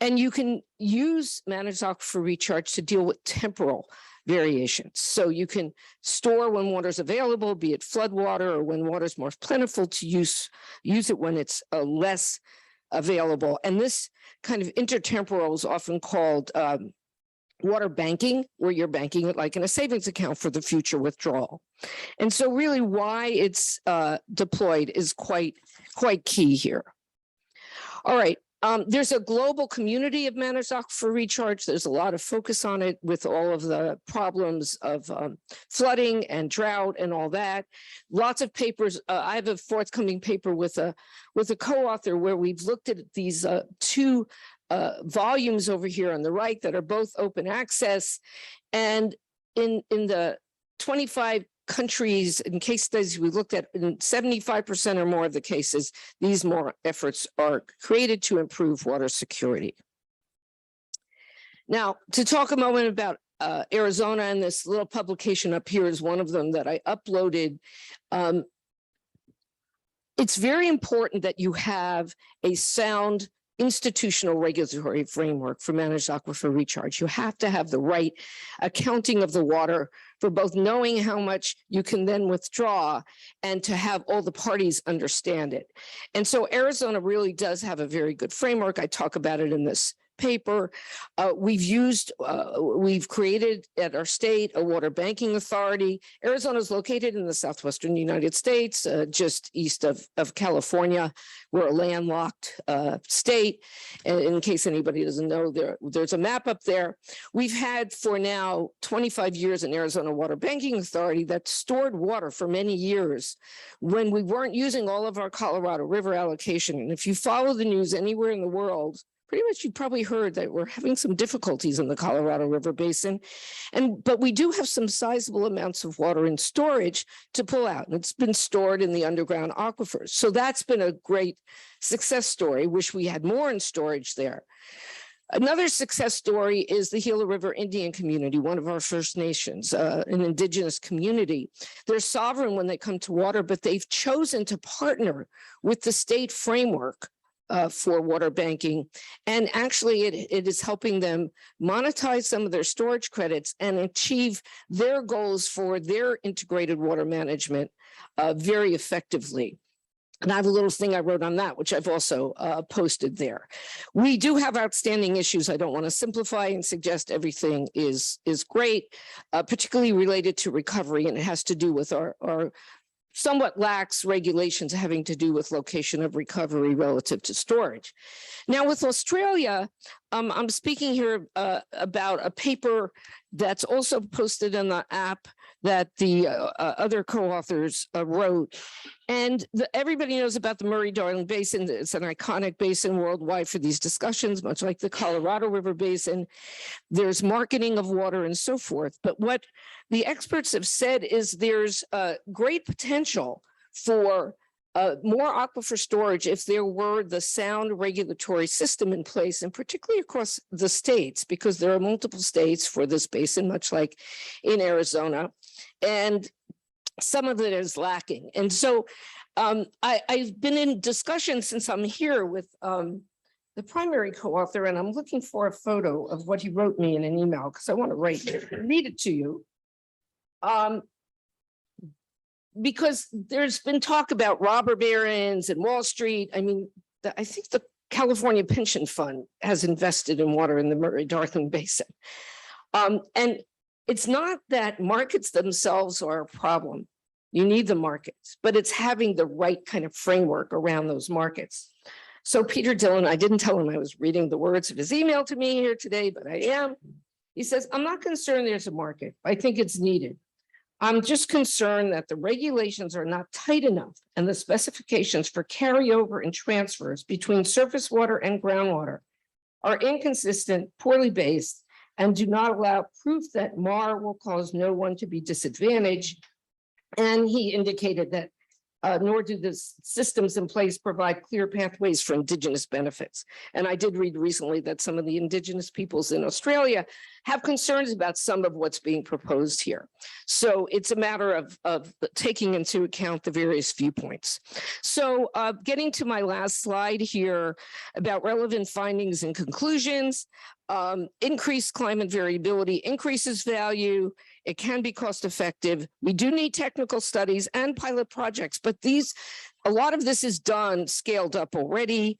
And you can use managed aquifer recharge to deal with temporal variations. So you can store when water is available, be it flood water, or when water is more plentiful, to use it when it's less available. And this kind of intertemporal is often called water banking, where you're banking it like in a savings account for the future withdrawal. And so really why it's deployed is quite key here. All right. There's a global community of managed aquifer recharge. There's a lot of focus on it with all of the problems of flooding and drought and all that. Lots of papers. I have a forthcoming paper with a co-author where we've looked at these two volumes over here on the right that are both open access. And in the 25 countries and case studies we looked at, in 75% or more of the cases, these more efforts are created to improve water security. Now, to talk a moment about Arizona, and this little publication up here is one of them that I uploaded. It's very important that you have a sound institutional regulatory framework for managed aquifer recharge. You have to have the right accounting of the water for both knowing how much you can then withdraw and to have all the parties understand it. And so Arizona really does have a very good framework. I talk about it in this paper. We've created at our state a water banking authority. Arizona is located in the southwestern United States, just east of California. We're a landlocked state. And in case anybody doesn't know, there's a map up there. We've had for now 25 years an Arizona Water Banking Authority that stored water for many years when we weren't using all of our Colorado River allocation. And if you follow the news anywhere in the world, pretty much you probably heard that we're having some difficulties in the Colorado River Basin. But we do have some sizable amounts of water in storage to pull out. And it's been stored in the underground aquifers. So that's been a great success story. Wish we had more in storage there. Another success story is the Gila River Indian community, one of our First Nations, an indigenous community. They're sovereign when they come to water, but they've chosen to partner with the state framework for water banking. And actually it is helping them monetize some of their storage credits and achieve their goals for their integrated water management very effectively. And I have a little thing I wrote on that, which I've also posted there. We do have outstanding issues. I don't want to simplify and suggest everything is great, particularly related to recovery. And it has to do with our somewhat lax regulations having to do with location of recovery relative to storage. Now with Australia, I'm speaking here about a paper that's also posted in the app that the other co-authors wrote. And everybody knows about the Murray-Darling Basin. It's an iconic basin worldwide for these discussions, much like the Colorado River Basin. There's marketing of water and so forth. But what the experts have said is there's great potential for more aquifer storage if there were the sound regulatory system in place, and particularly across the states, because there are multiple states for this basin, much like in Arizona, and some of it is lacking. And so I've been in discussion since I'm here with the primary co-author, and I'm looking for a photo of what he wrote me in an email because I want to read it to you. Because there's been talk about robber barons and Wall Street. I mean, I think the California Pension Fund has invested in water in the Murray-Darling Basin. And it's not that markets themselves are a problem. You need the markets, but it's having the right kind of framework around those markets. So Peter Dillon, I didn't tell him I was reading the words of his email to me here today, but I am. He says, I'm not concerned there's a market. I think it's needed. I'm just concerned that the regulations are not tight enough and the specifications for carryover and transfers between surface water and groundwater are inconsistent, poorly based, and do not allow proof that MAR will cause no one to be disadvantaged. And he indicated that nor do the systems in place provide clear pathways for indigenous benefits. And I did read recently that some of the indigenous peoples in Australia have concerns about some of what's being proposed here. So it's a matter of taking into account the various viewpoints. So getting to my last slide here about relevant findings and conclusions, increased climate variability increases value. It can be cost effective. We do need technical studies and pilot projects, but a lot of this is done, scaled up already.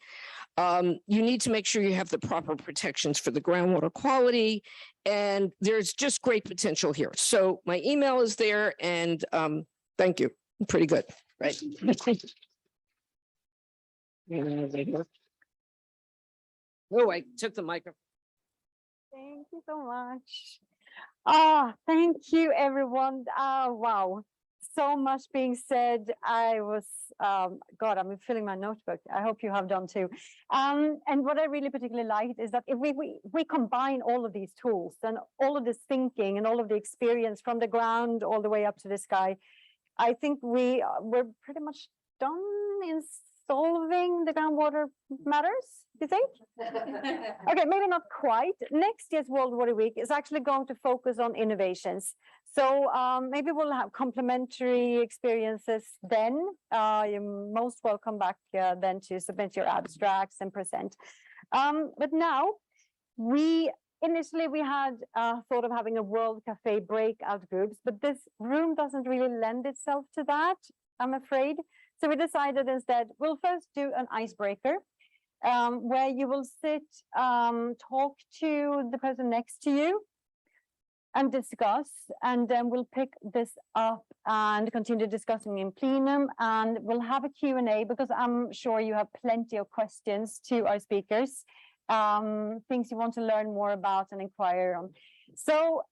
You need to make sure you have the proper protections for the groundwater quality, and there's just great potential here. So my email is there, and thank you. Pretty good, right? Oh, I took the microphone. Thank you so much. Thank you, everyone. Wow, so much being said. God, I'm filling my notebook. I hope you have done too. And what I really particularly liked is that if we combine all of these tools and all of this thinking and all of the experience from the ground all the way up to the sky, I think we're pretty much done in solving the groundwater matters, do you think? Okay, maybe not quite. Next year's World Water Week is actually going to focus on innovations. So maybe we'll have complementary experiences then. You're most welcome back then to submit your abstracts and present. But now, initially we had thought of having a World Cafe breakout groups, but this room doesn't really lend itself to that, I'm afraid. So we decided instead, we'll first do an icebreaker where you will sit, talk to the person next to you and discuss, and then we'll pick this up and continue discussing in plenum, and we'll have a Q&A because I'm sure you have plenty of questions to our speakers, things you want to learn more about and inquire on. So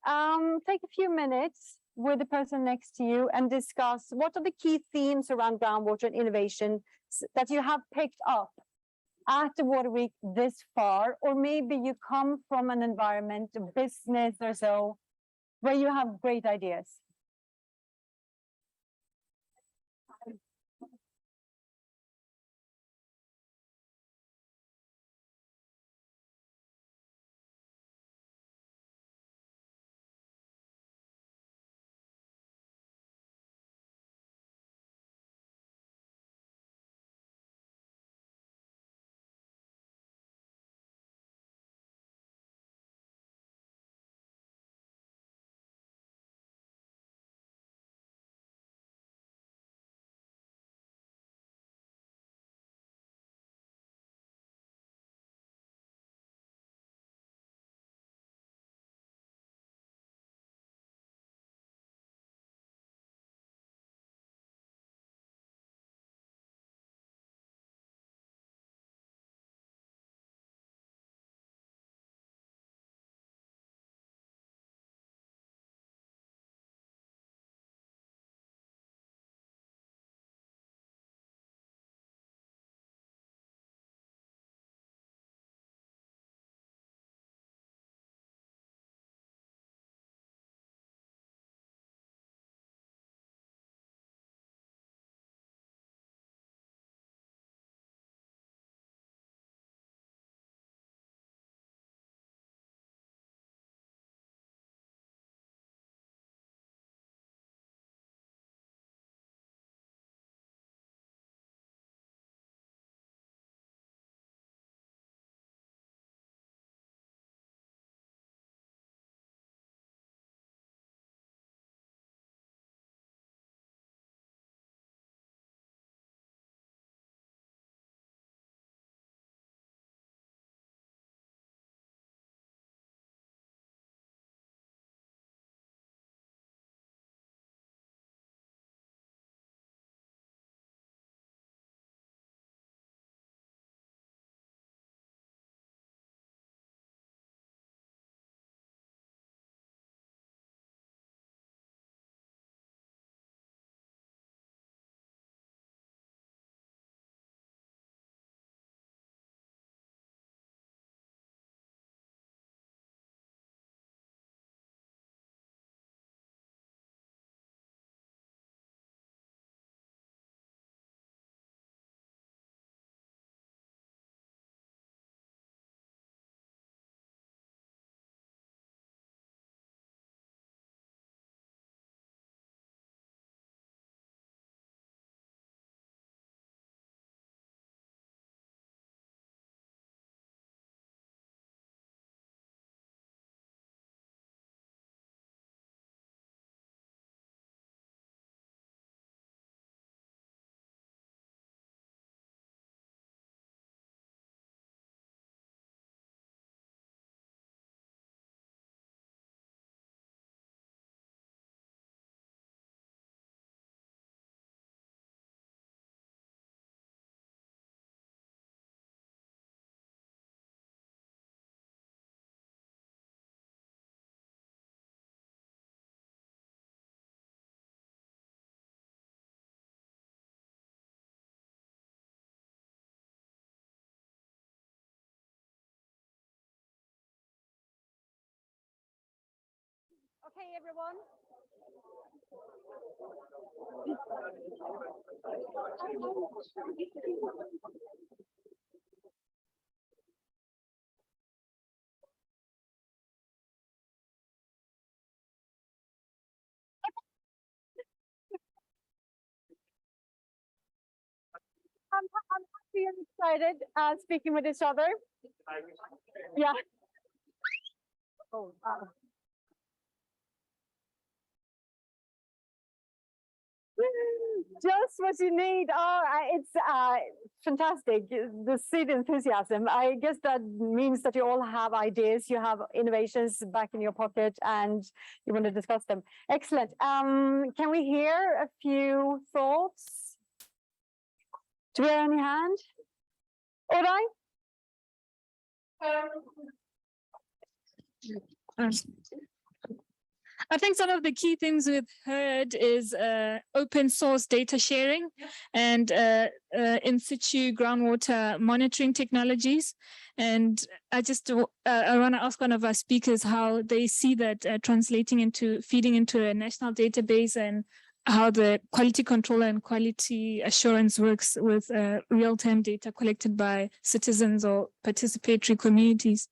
take a few minutes with the person next to you and discuss what are the key themes around groundwater and innovation that you have picked up at the Water Week this far, or maybe you come from an environment, a business or so, where you have great ideas. okay, everyone? I'm happy and excited speaking with each other. Yeah. Oh, just what you need. Oh, it's fantastic. The seed enthusiasm. I guess that means that you all have ideas, you have innovations back in your pocket, and you want to discuss them. Excellent. Can we hear a few thoughts? Do we have any hand? All right. I think some of the key things we've heard is open source data sharing and in situ groundwater monitoring technologies. And I just I want to ask one of our speakers how they see that translating into feeding into a national database and how the quality control and quality assurance works with real-time data collected by citizens or participatory communities.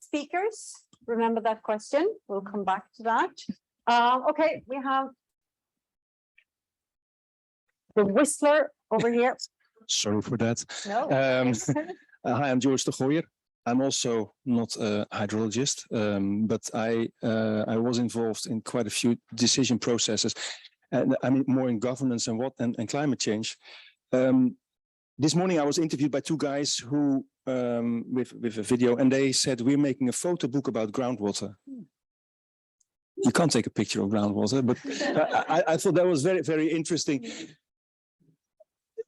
Speakers, remember that question. We'll come back to that. Okay, we have the whistler over here. Sorry for that. No. Hi, I'm George de Gooijer. I'm also not a hydrologist, but I was involved in quite a few decision processes, and I mean more in governance and climate change. This morning I was interviewed by two guys who with a video, and they said we're making a photo book about groundwater. You can't take a picture of groundwater, but I thought that was very, very interesting.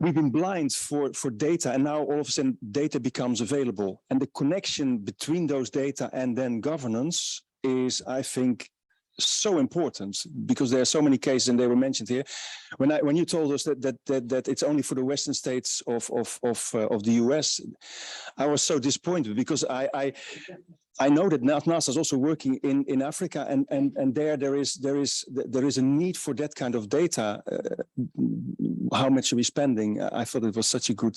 We've been blind for data, and now all of a sudden data becomes available, and the connection between those data and then governance is, I think, so important, because there are so many cases, and they were mentioned here. When you told us that it's only for the Western states of the US, I was so disappointed, because I know that NASA is also working in Africa, and there is a need for that kind of data. How much are we spending? I thought it was such a good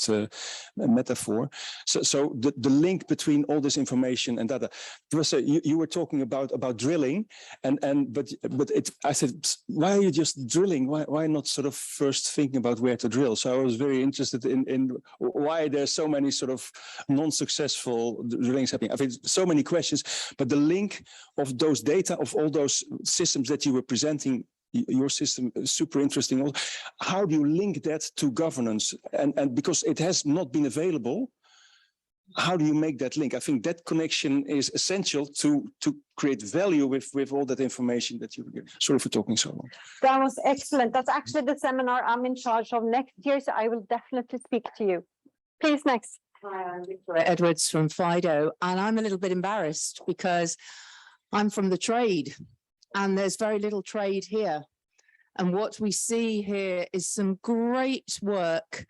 metaphor. So the link between all this information and data. Professor, you were talking about drilling, but I said, why are you just drilling? Why not sort of first thinking about where to drill? So I was very interested in why there's so many sort of non-successful drillings happening. I think so many questions, but the link of those data, of all those systems that you were presenting, your system is super interesting. How do you link that to governance? And because it has not been available, how do you make that link? I think that connection is essential to create value with all that information that you get. Sorry for talking so long. That was excellent. That's actually the seminar I'm in charge of next year, so I will definitely speak to you. Please, next. Hi, I'm Victoria Edwards from FIDO, and I'm a little bit embarrassed because I'm from the trade, and there's very little trade here. And what we see here is some great work,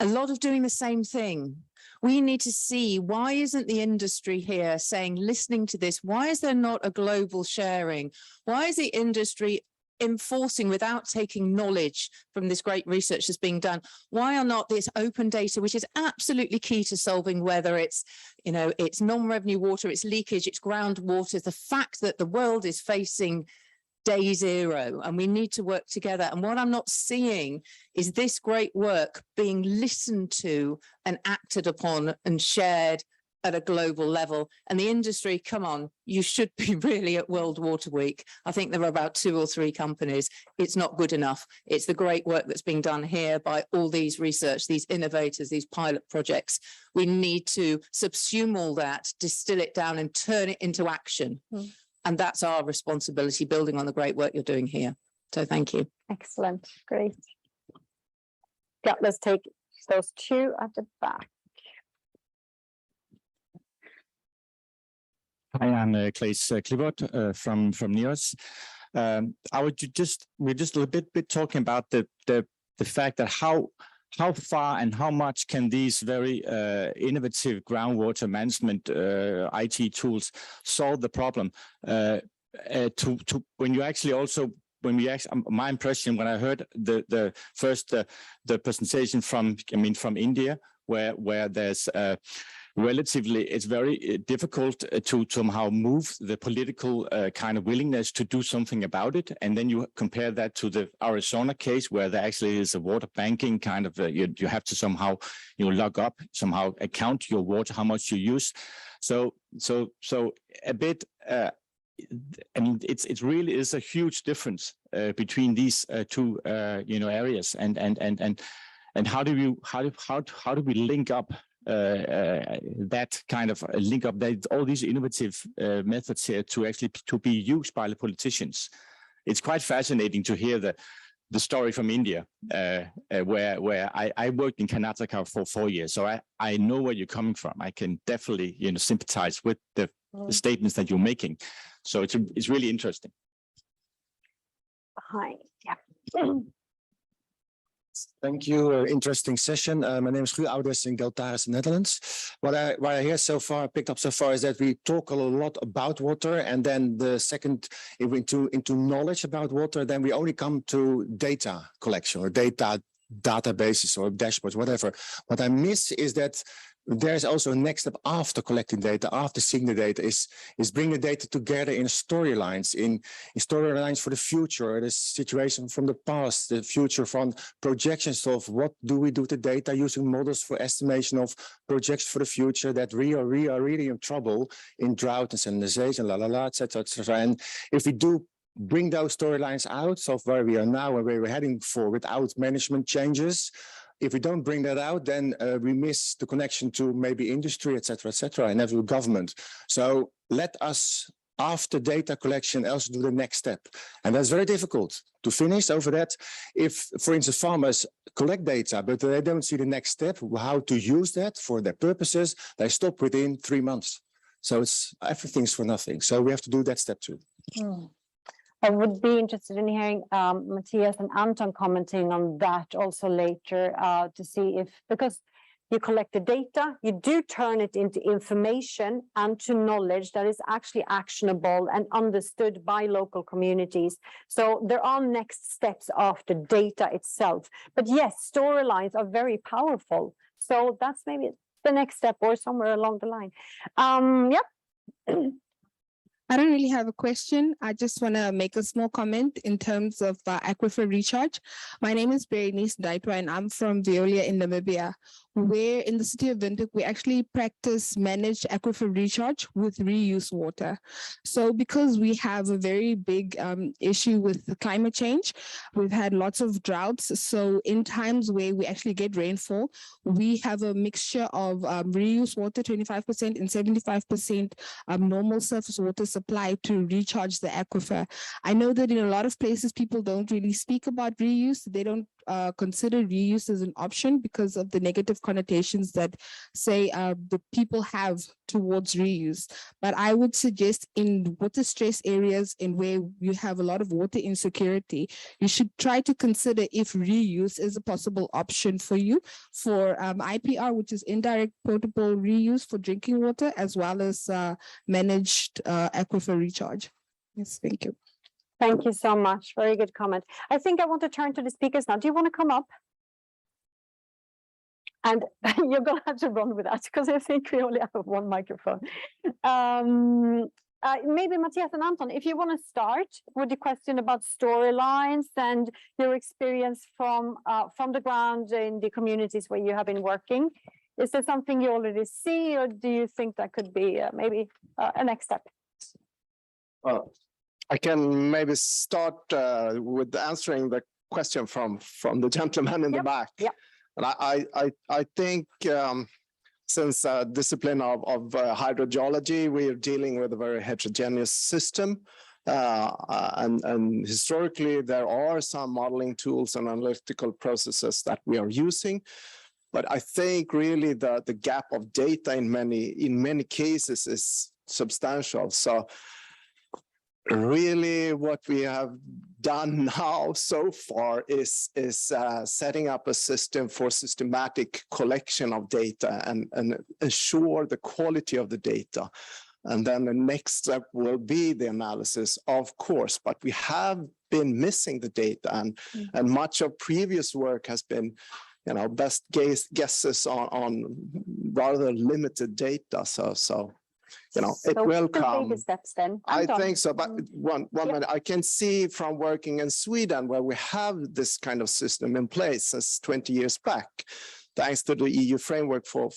a lot of doing the same thing. We need to see, why isn't the industry here saying, listening to this, why is there not a global sharing? Why is the industry enforcing without taking knowledge from this great research that's being done? Why are not this open data, which is absolutely key to solving, whether it's, it's non-revenue water, it's leakage, it's groundwater, the fact that the world is facing day zero and we need to work together. And what I'm not seeing is this great work being listened to and acted upon and shared at a global level. And the industry, come on, you should be really at World Water Week. I think there are about 2 or 3 companies. It's not good enough. It's the great work that's being done here by all these research, these innovators, these pilot projects. We need to subsume all that, distill it down and turn it into action. And that's our responsibility, building on the great work you're doing here. So thank you. Excellent. Great. Yeah, let's take those 2 at the back. Hi, I'm Claes Clivert from NEOS. We're just a little bit talking about the fact that how far and how much can these very innovative groundwater management IT tools solve the problem? when you actually also my impression when I heard the first the presentation from India, where there's relatively, it's very difficult to somehow move the political kind of willingness to do something about it. And then you compare that to the Arizona case, where there actually is a water banking kind of, you have to somehow, log up, somehow account your water, how much you use. So a bit, it really is a huge difference between these two, areas. And how do we link up that kind of link up that all these innovative methods here to be used by the politicians? It's quite fascinating to hear the story from India, where I worked in Karnataka for 4 years, so I know where you're coming from. I can definitely sympathize with the statements that you're making. So it's really interesting. Hi. Yeah. Thank you. Interesting session. My name is Guur Ouders in Geltaris, Netherlands. What I hear so far, picked up so far, is that we talk a lot about water, and then the second into knowledge about water, then we only come to data collection or databases or dashboards, whatever. What I miss is that there's also a next step after collecting data, after seeing the data, is bring the data together in storylines, in storylines for the future, the situation from the past, the future from projections of what do we do with the data, using models for estimation of projections for the future that we are really in trouble in drought and salinization, etc., etc. And if we do bring those storylines out of where we are now and where we're heading for without management changes, if we don't bring that out, then we miss the connection to maybe industry, et cetera, and every government. So let us, after data collection, also do the next step. And that's very difficult to finish over that. If, for instance, farmers collect data, but they don't see the next step, how to use that for their purposes, they stop within 3 months. So everything's for nothing. So we have to do that step too. I would be interested in hearing Matthias and Anton commenting on that also later to see if, because you collect the data, you do turn it into information and to knowledge that is actually actionable and understood by local communities. So there are next steps after data itself. But yes, storylines are very powerful. So that's maybe the next step or somewhere along the line. Yeah. I don't really have a question. I just want to make a small comment in terms of aquifer recharge. My name is Berenice Daitwa, and I'm from Veolia in Namibia, where in the city of Windhoek, we actually practice managed aquifer recharge with reuse water. So because we have a very big issue with the climate change, we've had lots of droughts. So in times where we actually get rainfall, we have a mixture of reuse water, 25% and 75% normal surface water supply to recharge the aquifer. I know that in a lot of places, people don't really speak about reuse. They don't consider reuse as an option because of the negative connotations that say the people have towards reuse. But I would suggest in water stress areas and where you have a lot of water insecurity, you should try to consider if reuse is a possible option for you for IPR, which is indirect potable reuse for drinking water, as well as managed aquifer recharge. Yes, thank you. Thank you so much. Very good comment. I think I want to turn to the speakers now. Do you want to come up? And you're going to have to run with that because I think we only have one microphone. Maybe Matthias and Anton, if you want to start with the question about storylines and your experience from the ground in the communities where you have been working. Is there something you already see, or do you think that could be maybe a next step? Well, I can maybe start with answering the question from the gentleman in the back. Yeah. And I think since discipline of hydrogeology, we are dealing with a very heterogeneous system. And historically, there are some modeling tools and analytical processes that we are using. But I think really the gap of data in many cases is substantial. So really what we have done now so far is setting up a system for systematic collection of data and ensure the quality of the data. And then the next step will be the analysis, of course, but we have been missing the data, and much of previous work has been, you know, best guesses on rather limited data. So you know, it will come. Baby steps then. I Anton. think so, but one minute, I can see from working in Sweden where we have this kind of system in place since 20 years back, thanks to the EU framework for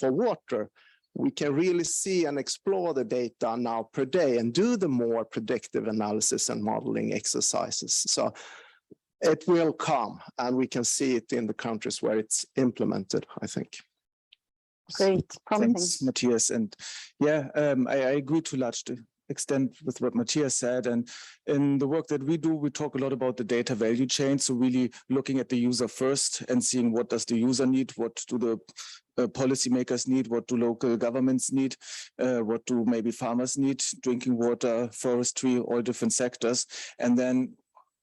water, we can really see and explore the data now per day and do the more predictive analysis and modeling exercises. So it will come, and we can see it in the countries where it's implemented, I think. Great, promising. Thanks, Matthias. And yeah, I agree to a large extent with what Matthias said. And in the work that we do, we talk a lot about the data value chain. So really looking at the user first and seeing what does the user need, what do the policymakers need, what do local governments need, what do maybe farmers need, drinking water, forestry, all different sectors. And then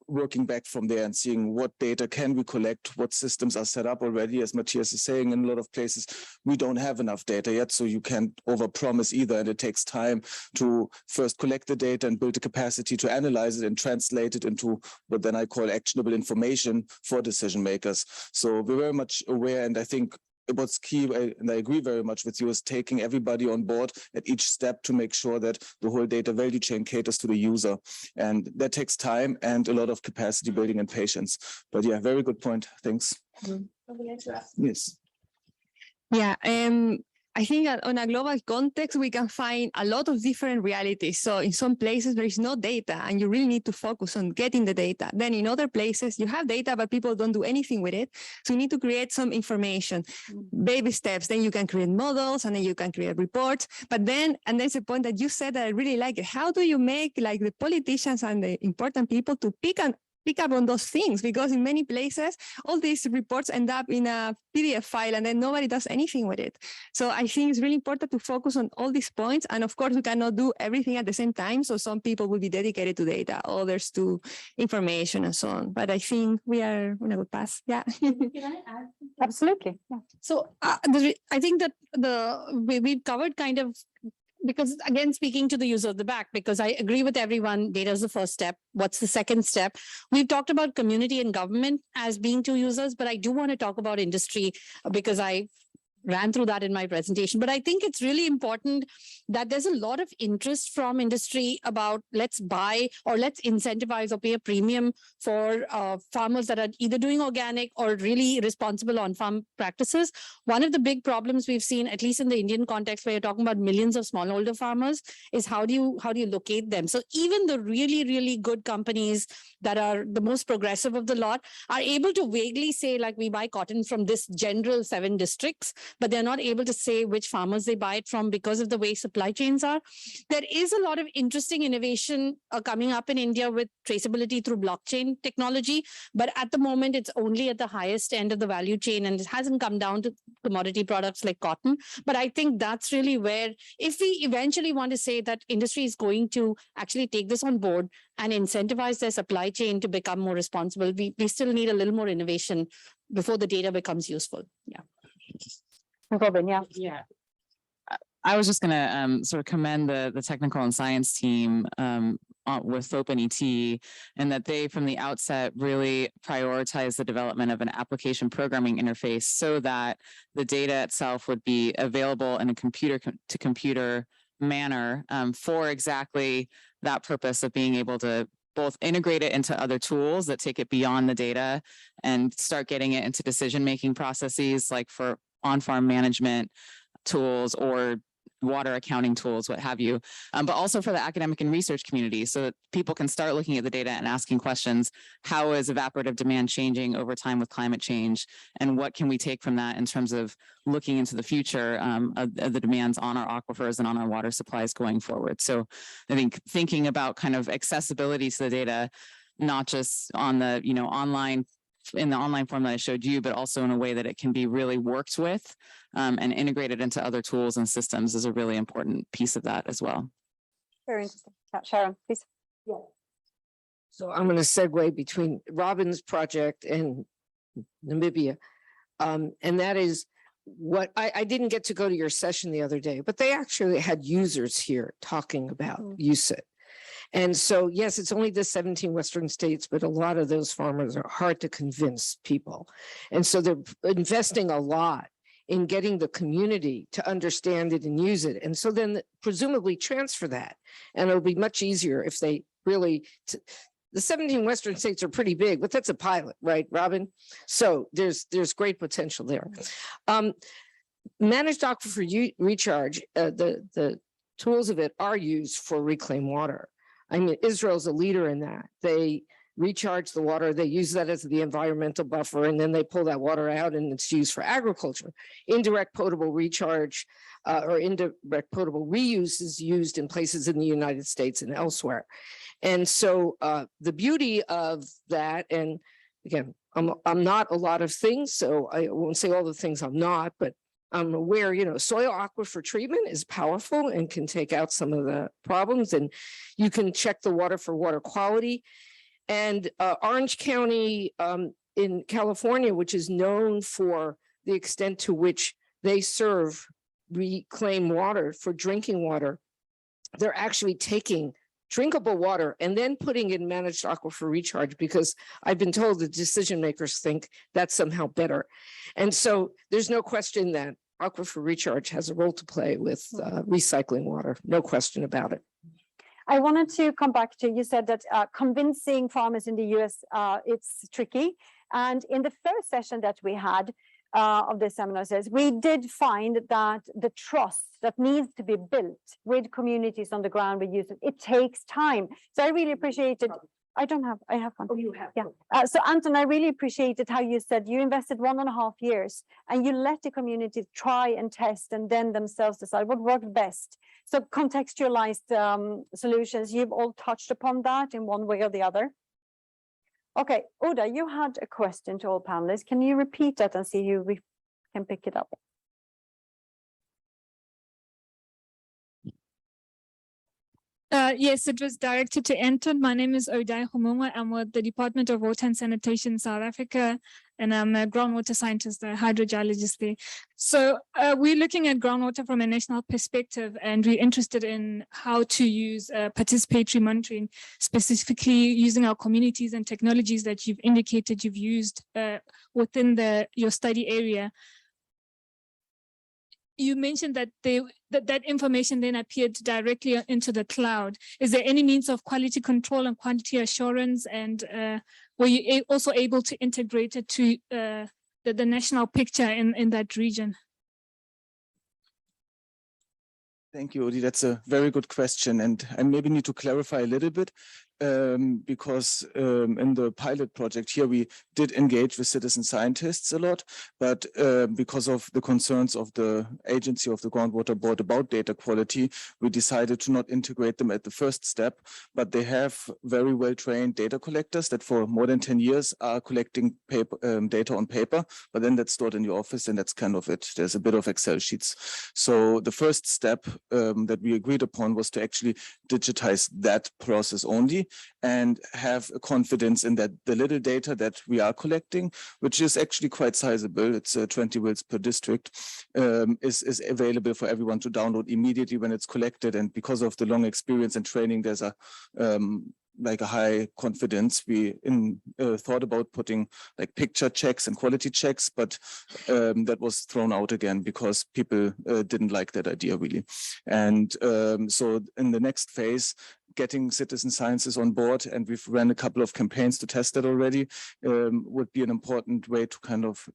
working back from there and seeing what data can we collect, what systems are set up already. As Matthias is saying, in a lot of places, we don't have enough data yet, so you can't overpromise either. And it takes time to first collect the data and build the capacity to analyze it and translate it into what then I call actionable information for decision makers. So we're very much aware, and I think what's key, and I agree very much with you, is taking everybody on board at each step to make sure that the whole data value chain caters to the user. And that takes time and a lot of capacity building and patience. But yeah, very good point. Thanks. Yes. Yeah, I think that on a global context, we can find a lot of different realities. So in some places, there is no data and you really need to focus on getting the data. Then in other places, you have data, but people don't do anything with it. So you need to create some information, baby steps. Then you can create models and then you can create reports. But then, and there's a point that you said that I really like it. How do you make like the politicians and the important people to pick up on those things? Because in many places, all these reports end up in a PDF file and then nobody does anything with it. So I think it's really important to focus on all these points. And of course, we cannot do everything at the same time. So some people will be dedicated to data, others to information and so on. But I think we are on a good path. Yeah. Can I add? Absolutely. Yeah. So I think that we've covered kind of, because again, speaking to the user of the back, because I agree with everyone, data is the first step. What's the second step? We've talked about community and government as being two users, but I do want to talk about industry because I ran through that in my presentation. But I think it's really important that there's a lot of interest from industry about let's buy or let's incentivize or pay a premium for farmers that are either doing organic or really responsible on-farm practices. One of the big problems we've seen, at least in the Indian context, where you're talking about millions of smallholder farmers, is how do you locate them? So even the really, really good companies that are the most progressive of the lot are able to vaguely say, like, we buy cotton from this general 7 districts, but they're not able to say which farmers they buy it from because of the way supply chains are. There is a lot of interesting innovation coming up in India with traceability through blockchain technology, but at the moment, it's only at the highest end of the value chain, and it hasn't come down to commodity products like cotton. But I think that's really where, if we eventually want to say that industry is going to actually take this on board and incentivize their supply chain to become more responsible, we still need a little more innovation before the data becomes useful. Yeah. Robin, yeah. Yeah. I was just going to sort of commend the technical and science team with OpenET, and that they, from the outset, really prioritize the development of an application programming interface so that the data itself would be available in a computer-to-computer manner for exactly that purpose of being able to both integrate it into other tools that take it beyond the data and start getting it into decision-making processes, like for on-farm management tools or water accounting tools, what have you, but also for the academic and research community, so that people can start looking at the data and asking questions. How is evaporative demand changing over time with climate change? And what can we take from that in terms of looking into the future of the demands on our aquifers and on our water supplies going forward? So I think thinking about kind of accessibility to the data, not just on the, online, in the online form that I showed you, but also in a way that it can be really worked with and integrated into other tools and systems is a really important piece of that as well. Very interesting. Sharon, please. Yeah. So I'm going to segue between Robin's project and Namibia. And that is, what I didn't get to go to your session the other day, but they actually had users here talking about USIT. And so, yes, it's only the 17 Western states, but a lot of those farmers are hard to convince people. And so they're investing a lot in getting the community to understand it and use it. And so then presumably transfer that. And it'll be much easier if they really, the 17 Western states are pretty big, but that's a pilot, right, Robin? So there's great potential there. Managed aquifer recharge, the tools of it are used for reclaimed water. I mean, Israel's a leader in that. They recharge the water, they use that as the environmental buffer, and then they pull that water out and it's used for agriculture. Indirect potable recharge or indirect potable reuse is used in places in the United States and elsewhere. And so the beauty of that, and again, I'm not a lot of things, so I won't say all the things I'm not, but I'm aware, soil aquifer treatment is powerful and can take out some of the problems, and you can check the water for water quality. And Orange County in California, which is known for the extent to which they serve reclaimed water for drinking water, they're actually taking drinkable water and then putting in managed aquifer recharge, because I've been told the decision makers think that's somehow better. And so there's no question that aquifer recharge has a role to play with recycling water, no question about it. I wanted to come back to, you said that convincing farmers in the US, it's tricky. And in the first session that we had of the seminar says, we did find that the trust that needs to be built with communities on the ground we use it takes time. So I really appreciated. I have one. Oh, you have. Yeah. So Anton, I really appreciated how you said you invested 1.5 years and you let the community try and test and then themselves decide what worked best. So contextualized solutions, you've all touched upon that in one way or the other. Okay, Oda, you had a question to all panelists. Can you repeat that and see who we can pick it up? Yes, it was directed to Anton. My name is Odai Humuma. I'm with the Department of Water and Sanitation South Africa, and I'm a groundwater scientist, a hydrogeologist there. So we're looking at groundwater from a national perspective, and we're interested in how to use participatory monitoring, specifically using our communities and technologies that you've indicated you've used within your study area. You mentioned that that information then appeared directly into the cloud. Is there any means of quality control and quantity assurance? And were you also able to integrate it to the national picture in that region? Thank you, Odi. That's a very good question. And I maybe need to clarify a little bit because in the pilot project here, we did engage with citizen scientists a lot, but because of the concerns of the agency of the Groundwater Board about data quality, we decided to not integrate them at the first step, but they have very well-trained data collectors that for more than 10 years are collecting data on paper, but then that's stored in your office and that's kind of it. There's a bit of Excel sheets. So the first step that we agreed upon was to actually digitize that process only and have a confidence in that the little data that we are collecting, which is actually quite sizable, it's 20 wills per district, is available for everyone to download immediately when it's collected. And because of the long experience and training, there's a like a high confidence. We thought about putting like picture checks and quality checks, but that was thrown out again because people didn't like that idea really. And so in the next phase, getting citizen sciences on board, and we've ran a couple of campaigns to test that already, would be an important way to kind of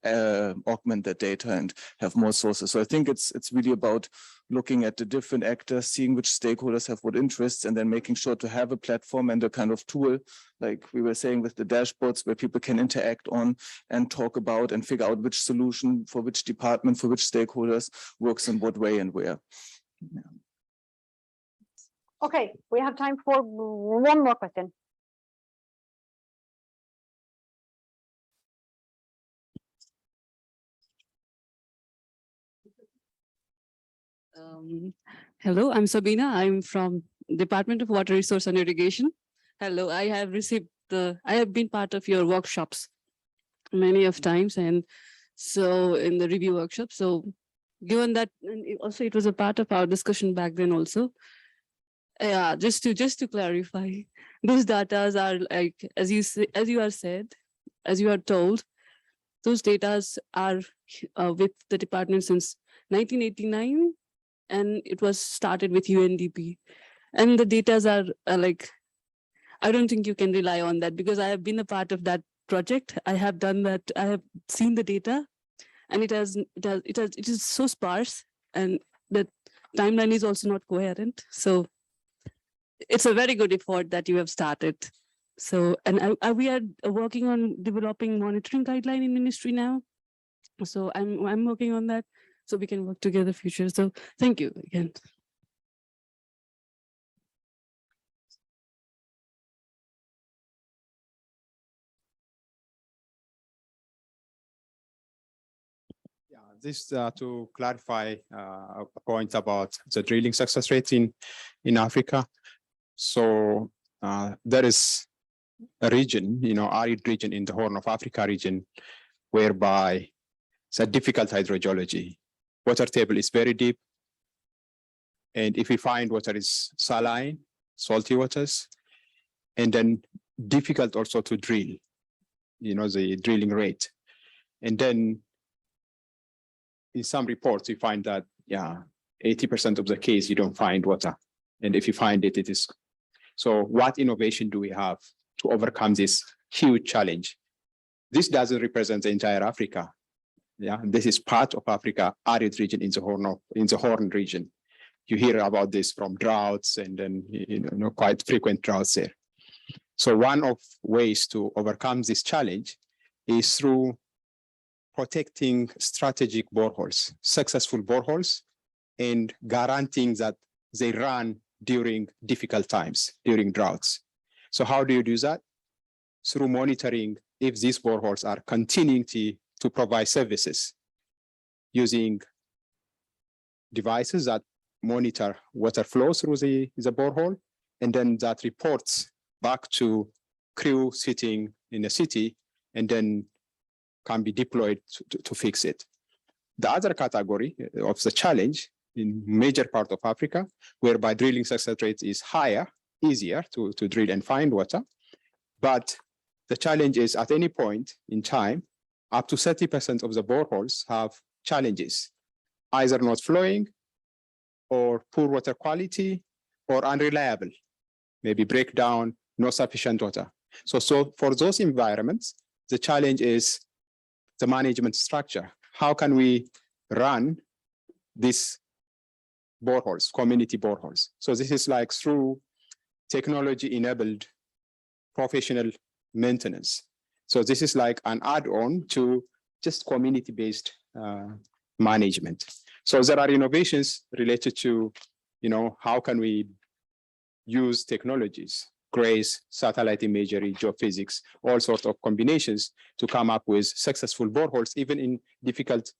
augment that data and have more sources. So I think it's really about looking at the different actors, seeing which stakeholders have what interests, and then making sure to have a platform and a kind of tool, like we were saying with the dashboards, where people can interact on and talk about and figure out which solution for which department, for which stakeholders works in what way and where. Yeah. Okay, we have time for one more question. Hello, I'm Sabina. I'm from Department of Water Resource and Irrigation. Hello, I have been part of your workshops many of times, and So in the review workshop, so given that, and also it was a part of our discussion back then also. Yeah, just to clarify, those datas are like, as you are told, those datas are with the department since 1989, and it was started with UNDP. And the datas are like, I don't think you can rely on that because I have been a part of that project. I have done that. I have seen the data, and it is so sparse, and the timeline is also not coherent. So it's a very good effort that you have started. So, and we are working on developing monitoring guideline in ministry now. So I'm working on that, so we can work together future. So thank you again. Yeah, this to clarify a point about the drilling success rate in Africa. So there is a region, arid region in the Horn of Africa region, whereby it's a difficult hydrogeology. Water table is very deep. And if we find water is saline, salty waters, and then difficult also to drill, the drilling rate. And then in some reports, you find that, 80% of the case, you don't find water. And if you find it, it is. So what innovation do we have to overcome this huge challenge? This doesn't represent the entire Africa. Yeah, this is part of Africa, arid region in the Horn region. You hear about this from droughts and then, quite frequent droughts there. So one of ways to overcome this challenge is through protecting strategic boreholes, successful boreholes, and guaranteeing that they run during difficult times, during droughts. So how do you do that? Through monitoring if these boreholes are continuing to provide services using devices that monitor water flow through the borehole, and then that reports back to crew sitting in the city, and then can be deployed to fix it. The other category of the challenge in major part of Africa, whereby drilling success rate is higher, easier to drill and find water. But the challenge is at any point in time, up to 30% of the boreholes have challenges, either not flowing or poor water quality or unreliable, maybe breakdown, not sufficient water. So for those environments, the challenge is the management structure. How can we run these boreholes, community boreholes? So this is like through technology-enabled professional maintenance. So this is like an add-on to just community-based management. So there are innovations related to, how can we use technologies, GRACE, satellite imagery, geophysics, all sorts of combinations to come up with successful boreholes, even in difficult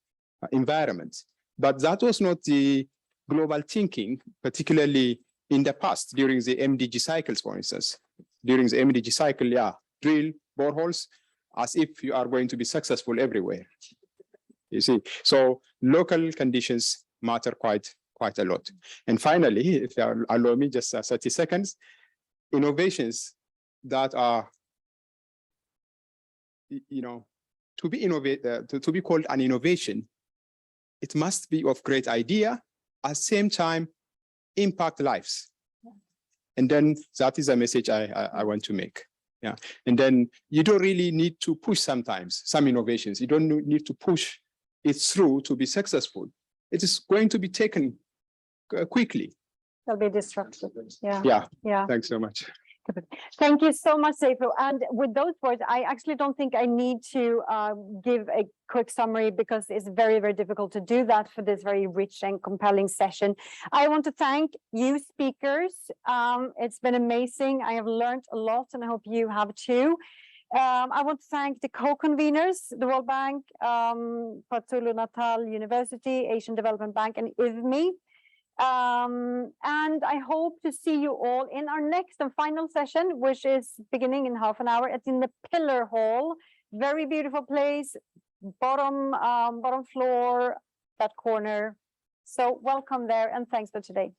environments. But that was not the global thinking, particularly in the past, during the MDG cycles, for instance. During the MDG cycle, drill boreholes as if you are going to be successful everywhere. You see, so local conditions matter quite a lot. And finally, if you allow me just 30 seconds, innovations that are, to be called an innovation, it must be of great idea, at the same time, impact lives. And then that is a message I want to make. Yeah. And then you don't really need to push sometimes, some innovations. You don't need to push it through to be successful. It is going to be taken quickly. They'll be disruptive. Yeah. Thanks so much. Thank you so much, Seifu. And with those words, I actually don't think I need to give a quick summary because it's very, very difficult to do that for this very rich and compelling session. I want to thank you speakers. It's been amazing. I have learned a lot and I hope you have too. I want to thank the co-conveners, the World Bank, KwaZulu-Natal University, Asian Development Bank, and IVMI. And I hope to see you all in our next and final session, which is beginning in half an hour in the Pillar Hall. Very beautiful place, bottom floor, that corner. So welcome there and thanks for today.